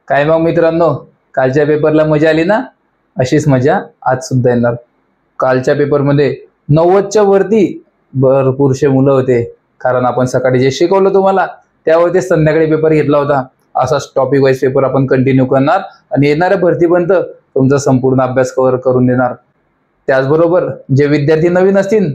काय मग मित्रांनो, कालच्या पेपरला मजा आली ना? अशीच मजा आज सुद्धा येणार. कालच्या पेपरमध्ये 90च्या वरती भरपूरशे मुलं होते, कारण आपण सकाळी जे शिकवलं तुम्हाला त्यावरती संध्याकाळी पेपर घेतला होता. असाच टॉपिक वाईज पेपर आपण कंटिन्यू करणार आणि येणाऱ्या भरतीपर्यंत तुमचा संपूर्ण अभ्यास कव्हर करून देणार. त्याचबरोबर जे विद्यार्थी नवीन असतील,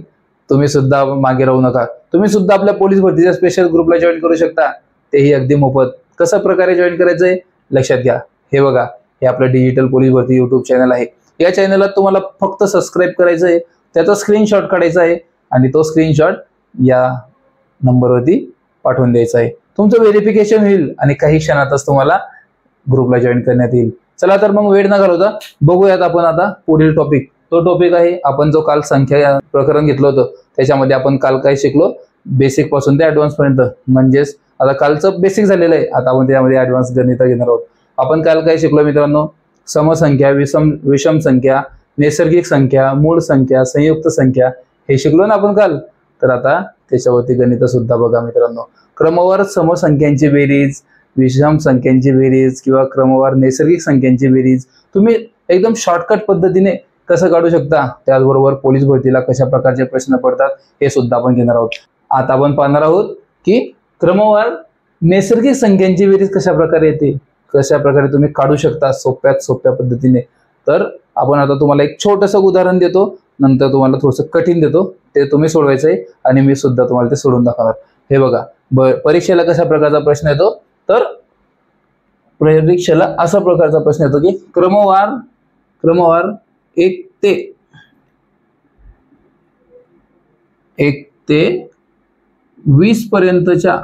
तुम्ही सुद्धा मागे राहू नका. तुम्ही सुद्धा आपल्या पोलीस भरतीच्या स्पेशल ग्रुपला जॉईन करू शकता, तेही अगदी मोफत. कशा प्रकारे जॉईन करायचंय लक्षात घ्या. हे बघा, हे आपलं डिजिटल पोलीस भरती यूट्यूब चॅनल आहे. या चॅनलला तुम्हाला फक्त सबस्क्राईब करायचं आहे, त्याचा स्क्रीनशॉट काढायचा आहे आणि तो स्क्रीनशॉट या नंबरवरती पाठवून द्यायचा आहे. तुमचं व्हेरिफिकेशन होईल आणि काही क्षणातच तुम्हाला ग्रुपला जॉईन करण्यात येईल. चला तर मग वेळ न घालवता बघूयात आपण आता पुढील टॉपिक. तो टॉपिक आहे आपण जो काल संख्या प्रकरण घेतलं होतं त्याच्यामध्ये आपण काल काय शिकलो, बेसिक पासून ते ऍडव्हान्स पर्यंत. म्हणजेच आता कालचं बेसिक झालेलं आहे, आता आपण त्यामध्ये ऍडव्हान्स गणित घेणार आहोत. आपण काल काय शिकलो मित्रांनो? समसंख्या, विषम संख्या, नैसर्गिक संख्या, मूळ संख्या, संयुक्त संख्या हे शिकलो ना आपण काल. तर आता त्याच्यावरती गणित सुद्धा बघा मित्रांनो. क्रमवार समसंख्यांची बेरीज, विषम संख्यांची बेरीज किंवा क्रमवार नैसर्गिक संख्यांची बेरीज तुम्ही एकदम शॉर्टकट पद्धतीने कसं काढू शकता, त्याचबरोबर पोलीस भरतीला कशा प्रकारचे प्रश्न पडतात हे सुद्धा आपण घेणार आहोत. आता आपण पाहणार आहोत की क्रमवार नैसर्गिक संख्यांची बेरीज कशा प्रकारे येते, कशा प्रकारे तुम्ही काढू शकता सोप्यात सोप्या पद्धतीने. तर आपण आता तुम्हाला एक छोटंसं उदाहरण देतो, नंतर तुम्हाला थोडंसं कठीण देतो, ते तुम्ही सोडवायचं आहे आणि मी सुद्धा तुम्हाला ते सोडून दाखवणार. हे बघा, परीक्षेला कशा प्रकारचा प्रश्न येतो, तर परीक्षेला असा प्रकारचा प्रश्न येतो की क्रमवार 1 ते 20 पर्यंतच्या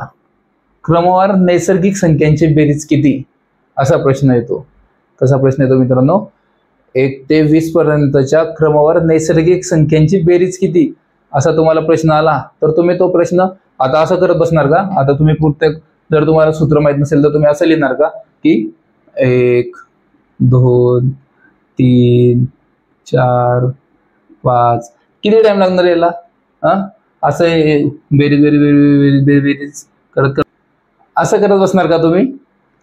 क्रमवार नैसर्गिक संख्यांची बेरीज किती, असा प्रश्न येतो. कसा प्रश्न येतो मित्रांनो? 1 ते 20 पर्यंतच्या क्रमवार नैसर्गिक संख्यांची बेरीज किती, असा तुम्हाला प्रश्न आला तर तुम्ही तो प्रश्न आता असं करत बसणार का? आता तुम्ही प्रत्येक, जर तुम्हाला सूत्र माहित नसेल तर तुम्ही असं लिहिणार का की 1 2 3 4 5, किती टाइम लागणार याला? असं बेरीज करत असं करत बसणार का तुम्ही?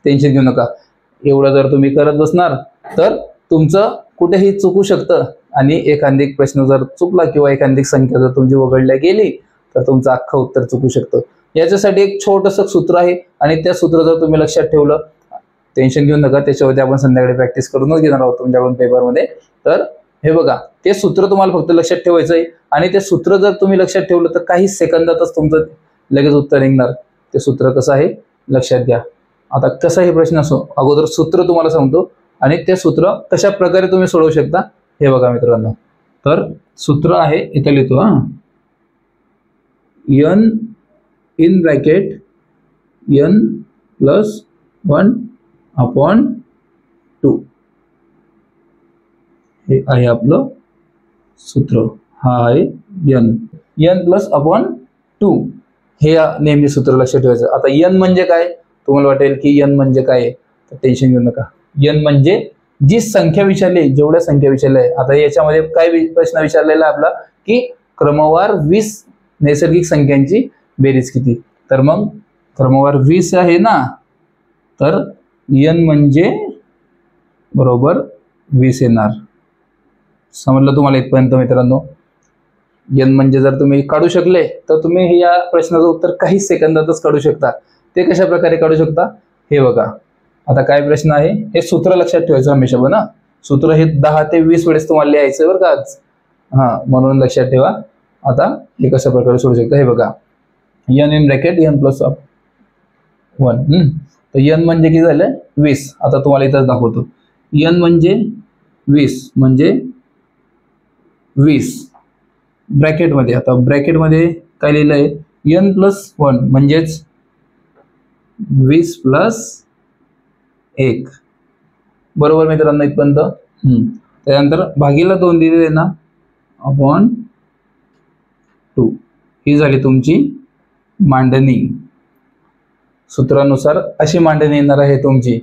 टेन्शन घेऊ नका. एवढं जर तुम्ही करत बसणार तर तुमचं कुठेही चुकू शकतं आणि एखादी प्रश्न जर चुकला किंवा एखादी संख्या जर तुमची वगळल्या गेली तर तुमचं अख्खं उत्तर चुकू शकतं. याच्यासाठी एक छोटंसं सूत्र आहे आणि त्या सूत्र जर तुम्ही लक्षात ठेवलं, टेन्शन घेऊ नका, त्याच्यावरती आपण संध्याकाळी प्रॅक्टिस करूनच घेणार आहोत तुमच्याकडून पेपरमध्ये. तर हे बघा, ते सूत्र तुम्हाला फक्त लक्षात ठेवायचं आहे आणि ते सूत्र जर तुम्ही लक्षात ठेवलं तर काही सेकंदातच तुमचं लगेच उत्तर निघणार. ते सूत्र कसं आहे लक्षात घ्या. आता कसाही प्रश्न असो, अगोदर सूत्र तुम्हाला सांगतो आणि ते सूत्र कशा प्रकारे तुम्ही सोडवू शकता हे बघा मित्रांनो. तर सूत्र आहे, इथं लिहितो n इन ब्रॅकेट n + 1/2 हे आहे आपलं सूत्र. हा आहे n + 1/2 हे नेहमी सूत्र लक्षात ठेवायचं. आता n म्हणजे काय? तुम्हाला वाटेल की n म्हणजे काय, तर टेन्शन घेऊ नका. n म्हणजे जी संख्या विचारली, जेवढ्या संख्या विचारल्या आहे. आता याच्यामध्ये काय प्रश्न विचारलेला आपला की क्रमवार 20 नैसर्गिक संख्यांची बेरीज किती. तर मग क्रमवार 20 आहे ना, तर n म्हणजे बरोबर 20 येणार. समजलं तुम्हाला इथपर्यंत मित्रांनो? n म्हणजे जर तुम्ही काढू शकले तर तुम्ही या प्रश्नाचं उत्तर काही सेकंदातच काढू शकता. ते कशा प्रकारे काढू शकता हे बघा. आता काय प्रश्न आहे, हे सूत्र लक्षात ठेवायचं हमेशा. पण सूत्र हे 10 ते 20 वेळेस तुम्हाला लिहायचं बरं का आज. म्हणून लक्षात ठेवा. आता हे कशा प्रकारे सोडू शकता हे बघा. n in bracket n + 1. तर n म्हणजे किती झालं? 20. आता तुम्हाला इथंच दाखवतो. n म्हणजे 20 म्हणजे 20 ब्रॅकेटमध्ये. आता ब्रॅकेटमध्ये काय लिहिलं आहे? n + 1 म्हणजेच 20 + 1. बरोबर मित्रांनो इथपर्यंत? त्यानंतर भागीला 2 दिलेले ना, /2. ही झाली तुमची मांडणी. सूत्रानुसार अशी मांडणी येणार आहे तुमची.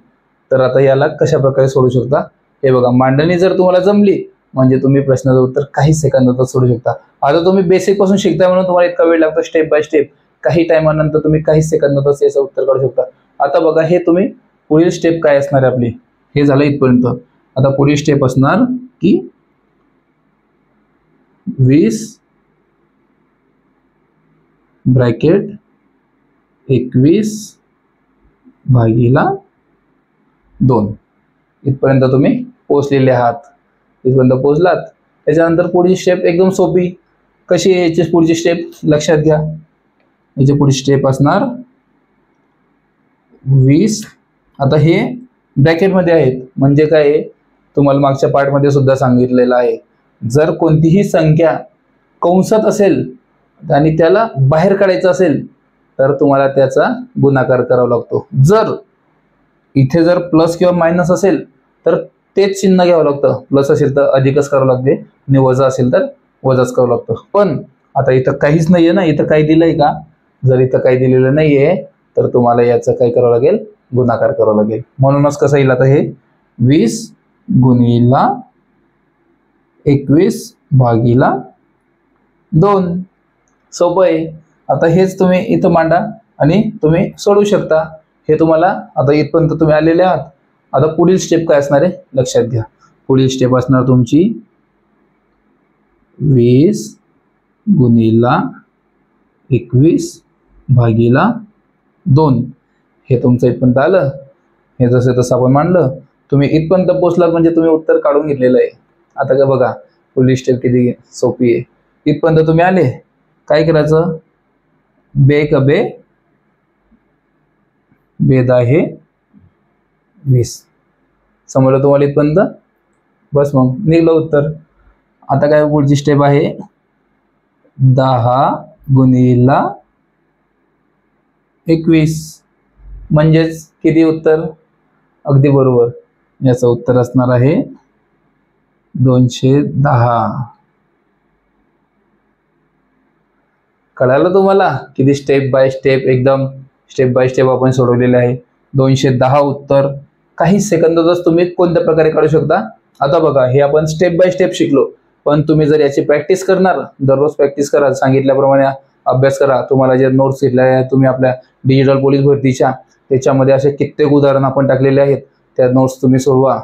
तर आता याला कशा प्रकारे सोडू शकता हे बघा. मांडणी जर तुम्हाला जमली म्हणजे तुम्ही प्रश्नाचं उत्तर काही सेकंदात सोडू शकता. आता तुम्ही बेसिक पासून शिकताय म्हणून तुम्हाला इतका वेळ लागतो. स्टेप बाय स्टेप काही टायमानंतर तुम्ही काही सेकंदातच याचं उत्तर काढू शकता. आता बघा, हे तुम्ही पुढील स्टेप काय असणार आहे आपली, हे झालं इथपर्यंत. आता पुढील स्टेप असणार की 20 ब्रॅकेट 21 भागीला 2. इथपर्यंत तुम्ही पोहोचलेले आहात. इथपर्यंत पोहोचलात. त्याच्यानंतर पुढची स्टेप एकदम सोपी. कशी आहे याची पुढची स्टेप लक्षात घ्या. याची पुढची स्टेप असणार 20. आता हे ब्रॅकेटमध्ये आहेत म्हणजे काय, तुम्हाला मागच्या पार्टमध्ये सुद्धा सांगितलेलं आहे. जर कोणतीही संख्या कंसात असेल आणि त्याला बाहेर काढायचं असेल तर तुम्हाला त्याचा गुणाकार करावा लागतो. जर इथे जर प्लस किंवा मायनस असेल तर तेच चिन्ह घ्यावं लागतं. प्लस असेल तर अधिकच करावं लागते आणि वजा असेल तर वजाच करावं लागतं. पण आता इथं काहीच नाहीये ना, इथं काही दिलंय का? जर इथं काही दिलेलं नाहीये तर तुम्हाला याचं काय करावं लागेल, गुणाकार करावा लागेल. म्हणूनच कसं येईल आता हे 20 गुणिला 21 भागीला 2. सोपं आहे. आता हेच तुम्ही इथं मांडा आणि तुम्ही सोडवू शकता. हे तुम्हाला आता इथपर्यंत तुम्ही आलेले आहात. आता पुढील स्टेप काय असणार आहे लक्षात घ्या. पुढील स्टेप असणार तुमची 20 गुणिला 21 भागीला 2. हे तुमचं इथपर्यंत आलं. हे जसं तसं आपण मांडलं. तुम्ही इथपर्यंत पोहोचलात म्हणजे तुम्ही उत्तर काढून घेतलेलं आहे. आता काय बघा पुढील स्टेप किती सोपी आहे. इथपर्यंत तुम्ही आले, काय करायचं, बे कबे बेदा हे 20. समजलं तुम्हाला इथपर्यंत? बस मग निघलं उत्तर. आता काय पुढची स्टेप आहे 10 गुणिला 21 म्हणजेच किती उत्तर, अगदी बरोबर. याचं उत्तर असणार आहे 210. कळालं तुम्हाला किती स्टेप बाय स्टेप, एकदम स्टेप बाय स्टेप आपण सोडवलेले आहे. 210 उत्तर काही सेकंदातच तुम्ही कोणत्या प्रकारे काढू शकता. आता बघा हे आपण स्टेप बाय स्टेप शिकलो, पण तुम्ही जर याची प्रॅक्टिस करणार, दररोज प्रॅक्टिस करा, सांगितल्याप्रमाणे अभ्यास करा. तुम्हाला जे नोट्स घेतल्या आहेत तुम्ही आपल्या डिजिटल पोलीस भरतीच्या, त्याच्यामध्ये असे कित्येक उदाहरण आपण टाकलेले आहेत. त्या नोट्स तुम्ही सोडवा.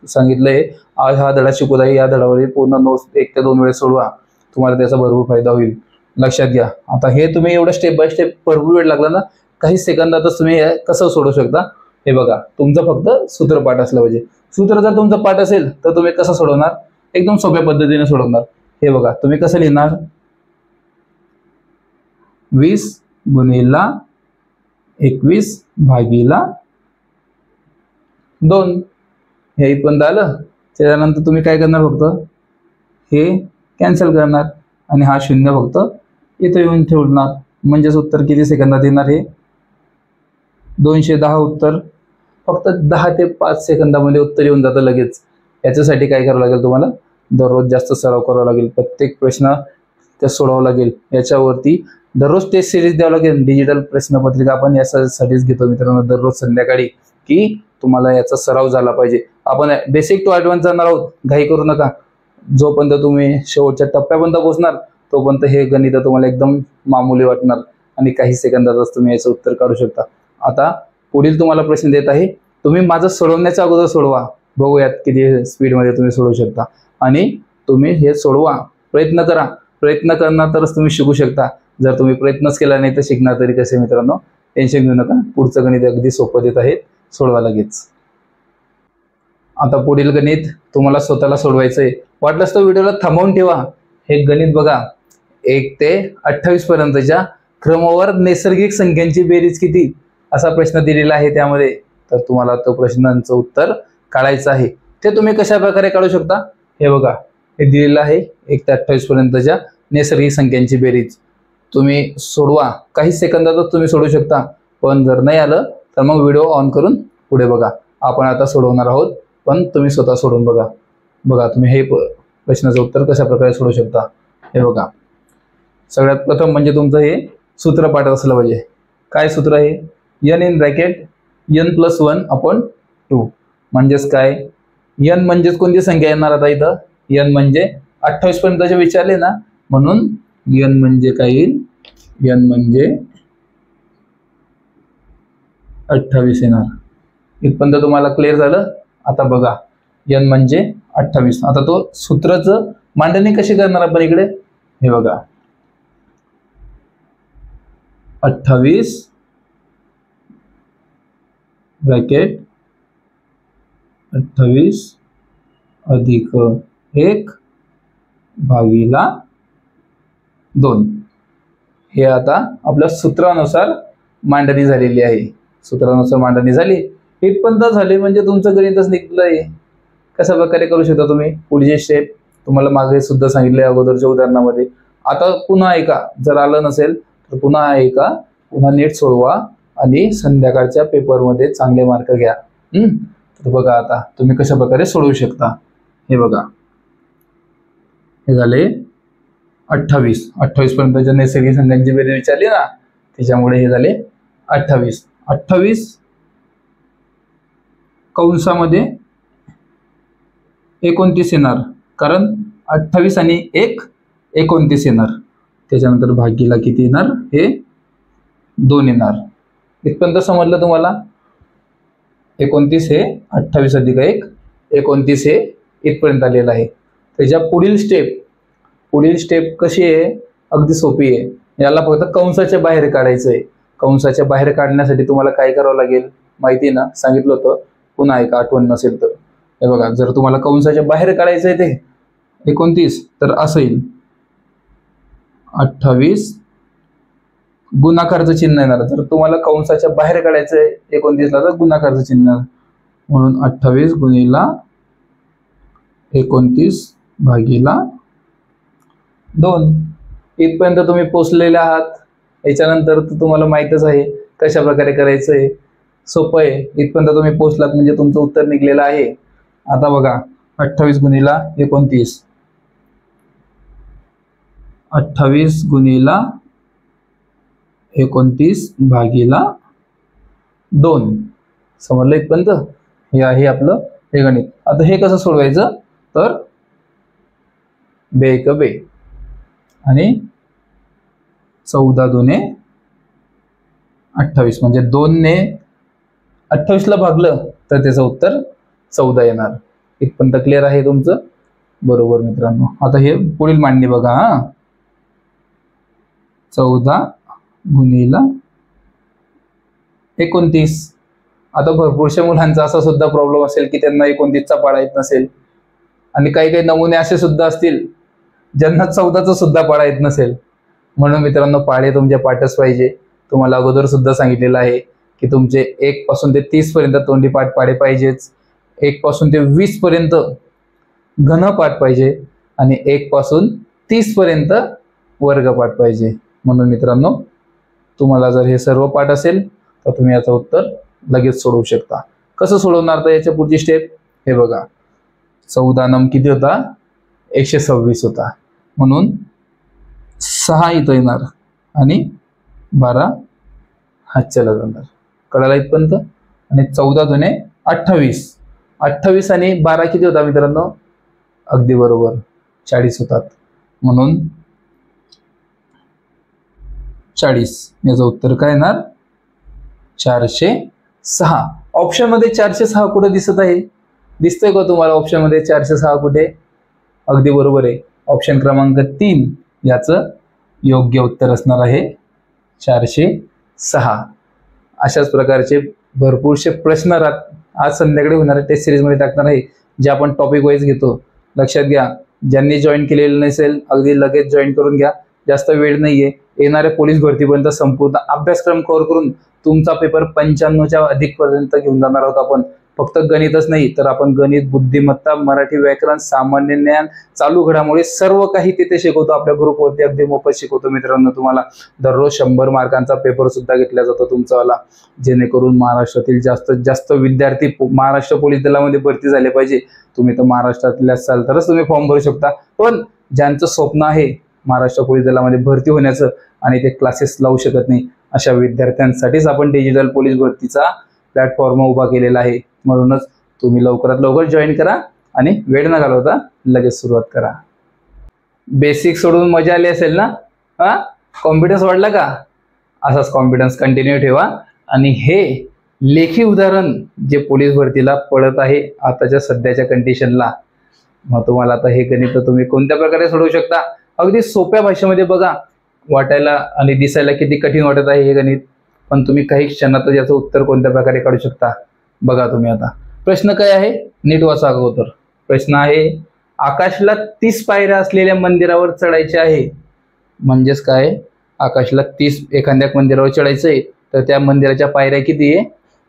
सांगितलंय आज हा धडा शिकवत आहे, या धड्यावरील पूर्ण नोट्स 1 ते 2 वेळेस सोडवा. तुम्हाला त्याचा भरपूर फायदा होईल. लक्षात घ्या. आता हे तुम्ही एवढं स्टेप बाय स्टेप भरपूर वेळ लागला ना, काही सेकंदातच तुम्ही हे कसं सोडवू शकता. हे बघा तुमचं फक्त सूत्रपाठ असलं पाहिजे. सूत्र जर तुमचं पाठ असेल तर तुम्ही कसं सोडवणार, एकदम सोप्या पद्धतीने सोडवणार. हे बघा तुम्ही कसं लिहिणार, 20 गुणिला 21 भागीला 2. हे इथपर्यंत आलं. त्याच्यानंतर तुम्ही काय करणार, फक्त हे कॅन्सल करणार आणि हा 0 फक्त इथं येऊन ठेवणार. म्हणजेच उत्तर किती सेकंदात येणार, हे 210 उत्तर फक्त 10 ते 5 सेकंदामध्ये उत्तर येऊन जातं लगेच. याच्यासाठी काय करावं लागेल, तुम्हाला दररोज जास्त सराव करावा लागेल. प्रत्येक प्रश्न ते सोडवावं लागेल. याच्यावरती दररोज टेस्ट सिरीज द्यावं लागेल. डिजिटल प्रश्नपत्रिका आपण यासाठीच घेतो मित्रांनो, दररोज संध्याकाळी, की तुम्हाला याचा सराव झाला पाहिजे. आपण बेसिक टू ॲडव्हान्स जाणार आहोत, घाई करू नका. जोपर्यंत तुम्ही शेवटच्या टप्प्यापर्यंत पोहोचणार तोपर्यंत हे गणित तुम्हाला एकदम मामूली वाटणार आणि काही सेकंदातच तुम्ही याचं उत्तर काढू शकता. आता पुढील तुम्हाला प्रश्न देत आहे, तुम्ही माझं सोडवण्याच्या अगोदर सोडवा. बघूयात किती स्पीडमध्ये तुम्ही सोडवू शकता. आणि तुम्ही हे सोडवा, प्रयत्न करा. प्रयत्न करणार तरच तुम्ही शिकू शकता. जर तुम्ही प्रयत्नच केला नाही तर शिकणार तरी कसे मित्रांनो. टेन्शन घेऊ नका. पुढचं गणित अगदी सोपं देत आहे, सोडवा लगेच. आता पुढील गणित तुम्हाला स्वतःला सोडवायचं आहे. वाटलंच तर व्हिडिओला थांबवून ठेवा. हे गणित बघा, 1 ते 28 पर्यंतच्या क्रमवार नैसर्गिक संख्यांची बेरीज किती, असा प्रश्न दिलेला आहे त्यामध्ये. तर तुम्हाला तो प्रश्नांचं उत्तर काढायचं आहे. ते तुम्ही कशा प्रकारे काढू शकता, हे बघा हे दिलेलं आहे. 1 ते 28 पर्यंतच्या नैसर्गिक संख्यांची बेरीज तुम्ही सोडवा. काही सेकंदातच तुम्ही सोडवू शकता. पण जर नाही आलं तर मग व्हिडिओ ऑन करून पुढे बघा. आपण आता सोडवणार आहोत, पण तुम्ही स्वतः सोडून बघा. बघा तुम्ही हे प्रश्नाचं उत्तर कशा प्रकारे सोडवू शकता. हे बघा, सगळ्यात प्रथम म्हणजे तुमचं हे सूत्रपाठ असलं पाहिजे. काय सूत्र आहे, n इन ब्रॅकेट n+1/2. म्हणजेच काय, n म्हणजेच कोणती संख्या येणार आता इथं, n म्हणजे 28 पर्यंतचे विचारले ना, म्हणून n म्हणजे काय येईल, n म्हणजे 28 येणार. इथपर्यंत तुम्हाला क्लिअर झालं? आता बघा n म्हणजे 28. आता तो सूत्राचं मांडणी कशी करणार आपण इकडे? हे बघा 28 ब्रॅकेट 28 अधिक 1 भागिला 2. हे आता आपल्या सूत्रानुसार मांडणी झालेली आहे. सूत्रानुसार मांडणी झाली. इथपर्यंत झाले म्हणजे तुमचं गणितच निघलंय. कशा प्रकारे करू शकता तुम्ही? पुढची स्टेप तुम्हाला मागे सुद्धा सांगितले अगोदरच्या उदाहरणामध्ये. आता पुन्हा ऐका, जर आलं नसेल तर पुन्हा ऐका, पुन्हा नीट सोडवा आणि संध्याकाळच्या पेपरमध्ये चांगले मार्क घ्या. तर बघा आता तुम्ही कशा प्रकारे सोडवू शकता. हे बघा हे झाले 28. 28 पर्यंतच्या नैसर्गिक संख्यांची बेरीज विचारली ना, त्याच्यामुळे हे झाले 28. 28 कंसामध्ये 29 येणार, कारण 28 आणि 1 29 येणार. त्याच्यानंतर भागीला किती येणार? हे 2 येणार. इथपर्यंत समजलं तुम्हाला? 29 हे 28 अधिक 1 29 हे इथपर्यंत आलेलं आहे. त्याच्या पुढील स्टेप कशी आहे? अगदी सोपी आहे. याला फक्त कंसाच्या बाहेर काढायचं आहे. कंसाच्या बाहेर काढण्यासाठी तुम्हाला काय करावं लागेल माहिती आहे ना, सांगितलं होतं, पुन्हा ऐका आठवण नसेल तर. हे बघा, जर तुम्हाला कंसाच्या बाहेर काढायचं आहे ते 29, तर असं येईल 28 गुणाकारचं चिन्ह येणार. जर तुम्हाला कंसाच्या बाहेर काढायचं आहे 29 ला तर गुणाकारचं चिन्ह येणार. म्हणून 28 गुणिला 29 भागीला 2. इथपर्यंत तुम्ही पोचलेले आहात. याच्यानंतर तुम्हाला माहीतच आहे कशा प्रकारे करायचं आहे. सोपं आहे. इथपर्यंत तुम्ही पोचलात म्हणजे तुमचं उत्तर निघलेलं आहे. आता बघा 28 गुणिला 29, 28 गुणिला 29 भागीला 2. समजलं इथपर्यंत? हे आहे आपलं हे गणित. आता हे कसं सोडवायचं? तर बे एक बे आणि 14 दुने 28 म्हणजे 2 ने 28 ला भागलं तर त्याचं उत्तर 14 येणार. इथपर्यंत क्लिअर आहे तुमचं? बरोबर मित्रांनो. आता हे पुढील मांडणी बघा. 14 गुणिला 29. आता भरपूरशा मुलांचा असा सुद्धा प्रॉब्लेम असेल की त्यांना 29 चा पाडा येत नसेल, आणि काही काही नमुने असे सुद्धा असतील ज्यांना 14चा सुद्धा पाडा येत नसेल. म्हणून मित्रांनो पाढे तुमच्या पाठच पाहिजे. तुम्हाला अगोदर सुद्धा सांगितलेलं आहे की तुमचे 1 पासून ते 30 पर्यंत तोंडी पाठ पाढे पाहिजेच. 1 पासून ते 20 पर्यंत घन पाठ पाहिजे आणि 1 पासून 30 पर्यंत वर्ग पाठ पाहिजे. म्हणून मित्रांनो तुम्हाला जर हे सर्व पाठ असेल तर तुम्ही याचं उत्तर लगेच सोडवू शकता. कसं सोडवणार तर याच्या पुढची स्टेप हे बघा. 14 नम किती होता? 126 होता. म्हणून 6 इथं येणार आणि 12 हातच्याला जाणार. कळाला इथपर्यंत? आणि 14 दुने 28. 28 आणि 12 किती होता मित्रांनो? अगदी बरोबर 40 होतात. म्हणून 40 याचं उत्तर काय येणार? 406. ऑप्शन मध्ये 406 कुठे दिसत आहे? दिसतंय का तुम्हाला ऑप्शन मध्ये 406 कुठे? अगदी बरोबर आहे. ऑप्शन क्रमांक 3 याचं योग्य उत्तर असणार आहे 406. अशाच प्रकारचे भरपूरसे प्रश्न आज संध्याकाळी होणाऱ्या टेस्ट सिरीज मध्ये टाकणार आहे, जे आपण टॉपिक वाईज घेतो. लक्षात घ्या, ज्यांनी जॉईन केलेलं नसेल अगदी लगेच जॉईन करून घ्या. जास्त वेळ नाहीये. येणाऱ्या पोलीस भरतीपर्यंत संपूर्ण अभ्यासक्रम कव्हर करून तुमचा पेपर 95च्या अधिक पर्यंत घेऊन जाणार आहोत आपण. फक्त गणितच नाही तर आपण गणित, बुद्धिमत्ता, मराठी व्याकरण, सामान्य ज्ञान, चालू घडामोडी सर्व काही तिथे शिकवतो. आपल्या ग्रुपवरती अगदी मोफत शिकवतो मित्रांनो. तुम्हाला दररोज 100 मार्कांचा पेपर सुद्धा घेतला जातो तुमचावाला, जेणेकरून महाराष्ट्रातील जास्तीत जास्त विद्यार्थी महाराष्ट्र पोलीस दलामध्ये भरती झाले पाहिजे. तुम्ही तर महाराष्ट्रातले असाल तरच तुम्ही फॉर्म भरू शकता. पण ज्यांचं स्वप्न आहे महाराष्ट्र पोलीस दलामध्ये भरती होण्याचं आणि ते क्लासेस लावू शकत नाही, अशा विद्यार्थ्यांसाठीच आपण डिजिटल पोलीस भरतीचा प्लॅटफॉर्म उभा केलेला आहे. म्हणूनच तुम्ही लवकरात लवकर जॉईन करा आणि वेळ न घालवता लगेच सुरुवात करा. बेसिक सोडून मजा आली असेल ना? कॉन्फिडन्स वाढला का? असाच कॉन्फिडन्स कंटिन्यू ठेवा आणि हे लेखी उदाहरण जे पोलीस भरतीला पडत आहे आताच्या सध्याच्या कंडिशनला, मग तुम्हाला आता हे गणित तुम्ही कोणत्या प्रकारे सोडवू शकता, अगदी सोप्या भाषेमध्ये बघा, वाटायला आणि दिसायला किती कठीण वाटत आहे हे गणित, पण तुम्ही काही क्षणातच याचं उत्तर कोणत्या प्रकारे काढू शकता बघा तुम्ही. आता प्रश्न काय आहे नीट वाचा अगोदर. प्रश्न आहे आकाशला 30 पायऱ्या असलेल्या मंदिरावर चढायचे आहे. म्हणजेच काय, आकाशला 30 एखाद्या मंदिरावर चढायचंय तर त्या मंदिराच्या पायऱ्या किती आहे,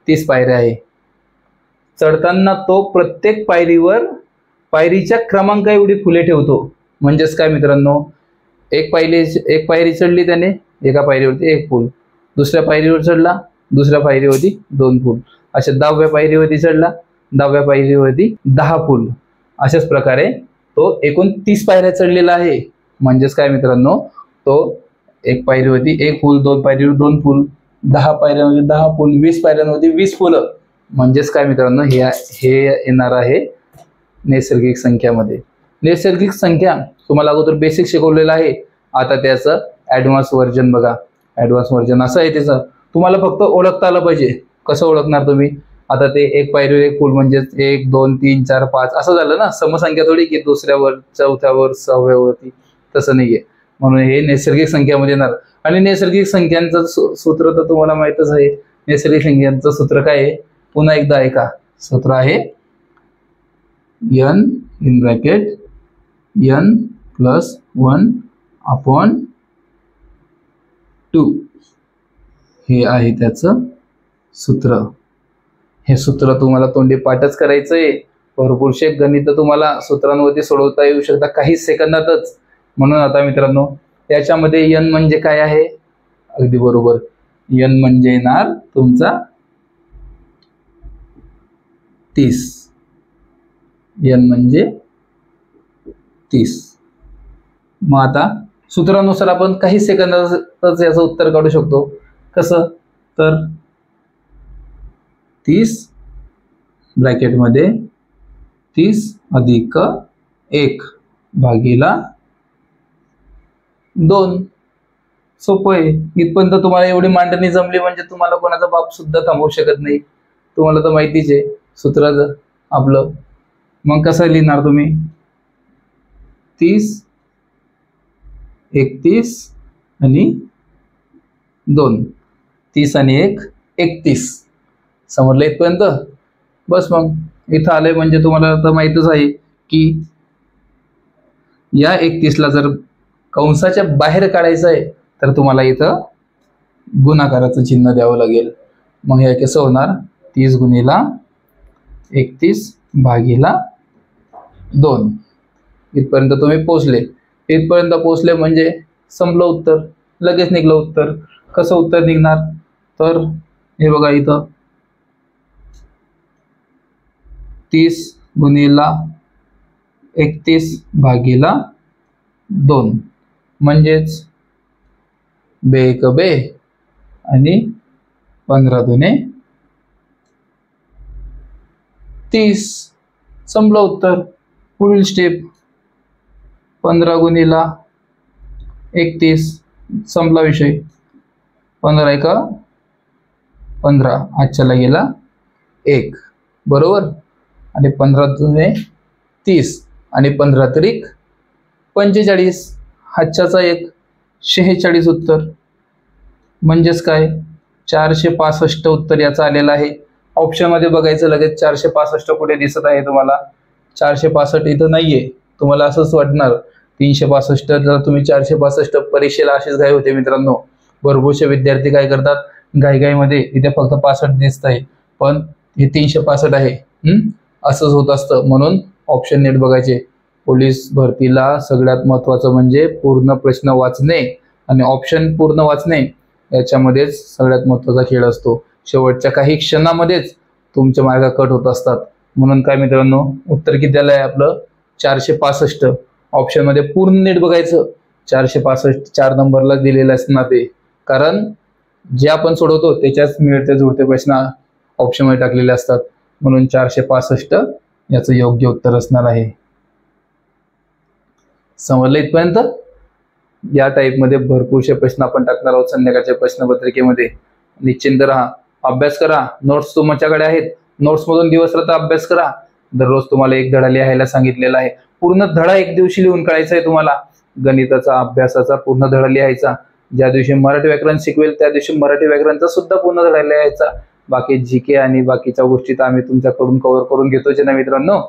30 पायऱ्या आहे. चढताना तो प्रत्येक पायरीवर पायरीच्या क्रमांक एवढी फुले ठेवतो. म्हणजेच काय मित्रांनो, एक पायरी चढली त्याने, एका पायरीवरती 1 फूल, दुसऱ्या पायरीवर चढला, दुसऱ्या पायरीवरती 2 फूल, अशा 10व्या पायरीवरती चढला, 10व्या पायरीवरती 10 फूल, अशाच प्रकारे तो एकूण 30 पायऱ्या चढलेला आहे. म्हणजेच काय मित्रांनो, तो एक पायरीवरती 1 फूल, 2 पायरीवर 2 फूल, 10 पायऱ्यांवरती 10 फूल, 20 पायऱ्यांवरती 20 फुलं. म्हणजेच काय मित्रांनो, हे येणार आहे नैसर्गिक संख्यामध्ये. नैसर्गिक संख्या तुम्हाला अगोदर बेसिक शिकवलेलं आहे, आता त्याचं ॲडव्हान्स व्हर्जन बघा. ॲडव्हान्स व्हर्जन असं आहे त्याचं, तुम्हाला फक्त ओळखता आलं पाहिजे. कसं ओळखणार तुम्ही, आता ते एक पायरीवर 1 फूल म्हणजेच 1 2 3 4 5 असं झालं ना, समसंख्या थोडी की दुसऱ्यावर, चौथ्यावर, 6व्यावरती, तसं नाहीये. म्हणून हे नैसर्गिक संख्यामध्ये येणार. आणि नैसर्गिक संख्यांचं सूत्र तर तुम्हाला माहीतच आहे. नैसर्गिक संख्यांचं सूत्र काय आहे, पुन्हा एकदा ऐका. सूत्र आहे n इन ब्रॅकेट n + 1/2. हे आहे त्याचं सूत्र. हे सूत्र तुम्हाला तोंडी पाठच करायचंय. भरपूरशे गणित तुम्हाला सूत्रांवरती सोडवता येऊ शकता काही सेकंदातच. म्हणून आता मित्रांनो, याच्यामध्ये n म्हणजे काय आहे, अगदी बरोबर, n म्हणजे येणार तुमचा 30. n म्हणजे 30. मग आता सूत्रानुसार आपण काही सेकंदातच याचं उत्तर काढू शकतो. कसं, तर 30 ब्रॅकेटमध्ये 30 अधिक 1 भागीला 2. सोपं आहे. इथपर्यंत तुम्हाला एवढी मांडणी जमली म्हणजे तुम्हाला कोणाचा बाप सुद्धा थांबवू शकत नाही. तुम्हाला तर माहितीच आहे सूत्र आपलं. मग कसं लिहिणार तुम्ही, 30 31 आणि 2, 30 आणि 1 31. समजलं इथपर्यंत? बस मग इथं आलंय म्हणजे तुम्हाला आता माहीतच आहे की या 31ला जर कंसाच्या बाहेर काढायचं आहे तर तुम्हाला इथं गुणाकाराचं चिन्ह द्यावं लागेल. मग हे कसं होणार, 30 गुणिला 31 भागीला 2. इथपर्यंत तुम्ही पोचले. इथपर्यंत पोचले म्हणजे संपलं उत्तर, लगेच निघलं उत्तर. कसं उत्तर निघणार, तर हे बघा इथं 30 गुणिला 31 भागीला 2 म्हणजेच 2 1 2 आणि 15 2 30. संपलं उत्तर. पुढील स्टेप, 15 गुणिला 31, संपला विषय. 15 1 15, आजच्याला गेला 1, बरोबर. आणि 15 2 30 आणि 15 त्रिक 45, हातच्याचा 1, 46 उत्तर. म्हणजेच काय, 465 उत्तर याचं आलेलं आहे. ऑप्शनमध्ये बघायचं लगेच 465 कुठे दिसत आहे तुम्हाला, 465 इथं नाहीये. तुम्हाला असंच वाटणार 365, जर तुम्ही 465 परीक्षेला असेच घाई होते मित्रांनो. भरपूरसे विद्यार्थी काय करतात, घाईघाईमध्ये इथे फक्त 65 दिसत आहे पण हे 365 आहे. असंच होत असतं. म्हणून ऑप्शन नीट बघायचे. पोलीस भरतीला सगळ्यात महत्त्वाचं म्हणजे पूर्ण प्रश्न वाचणे आणि ऑप्शन पूर्ण वाचणे, याच्यामध्येच सगळ्यात महत्त्वाचा खेळ असतो. शेवटच्या काही क्षणामध्येच तुमचे मार्ग कट होत असतात. म्हणून काय मित्रांनो, उत्तर किती आलं आहे आपलं, 465. ऑप्शनमध्ये पूर्ण नीट बघायचं. 465 4 नंबरला दिलेलं असणार ते, कारण जे आपण सोडवतो त्याच्याच मिळते जुळते प्रश्न ऑप्शनमध्ये टाकलेले असतात. म्हणून 465 याचं योग्य उत्तर असणार आहे. समजलं इथपर्यंत? या टाईपमध्ये भरपूरसे प्रश्न आपण टाकणार आहोत संध्याकाळच्या प्रश्नपत्रिकेमध्ये. निश्चिंत राहा. अभ्यास करा, नोट्स तुमच्याकडे आहेत, नोट्समधून दिवसरात्र अभ्यास करा. दररोज तुम्हाला एक धडा लिहायला सांगितलेला आहे. पूर्ण धडा एक दिवशी लिहून काढायचा आहे तुम्हाला. गणिताचा अभ्यासाचा पूर्ण धडा लिहायचा. ज्या दिवशी मराठी व्याकरण शिकवेल त्या दिवशी मराठी व्याकरणचा सुद्धा पूर्ण धडा लिहायचा. बाकी जीके आणि बाकीच्या गोष्टी तर आम्ही तुमच्याकडून कव्हर करून घेतोच ना मित्रांनो.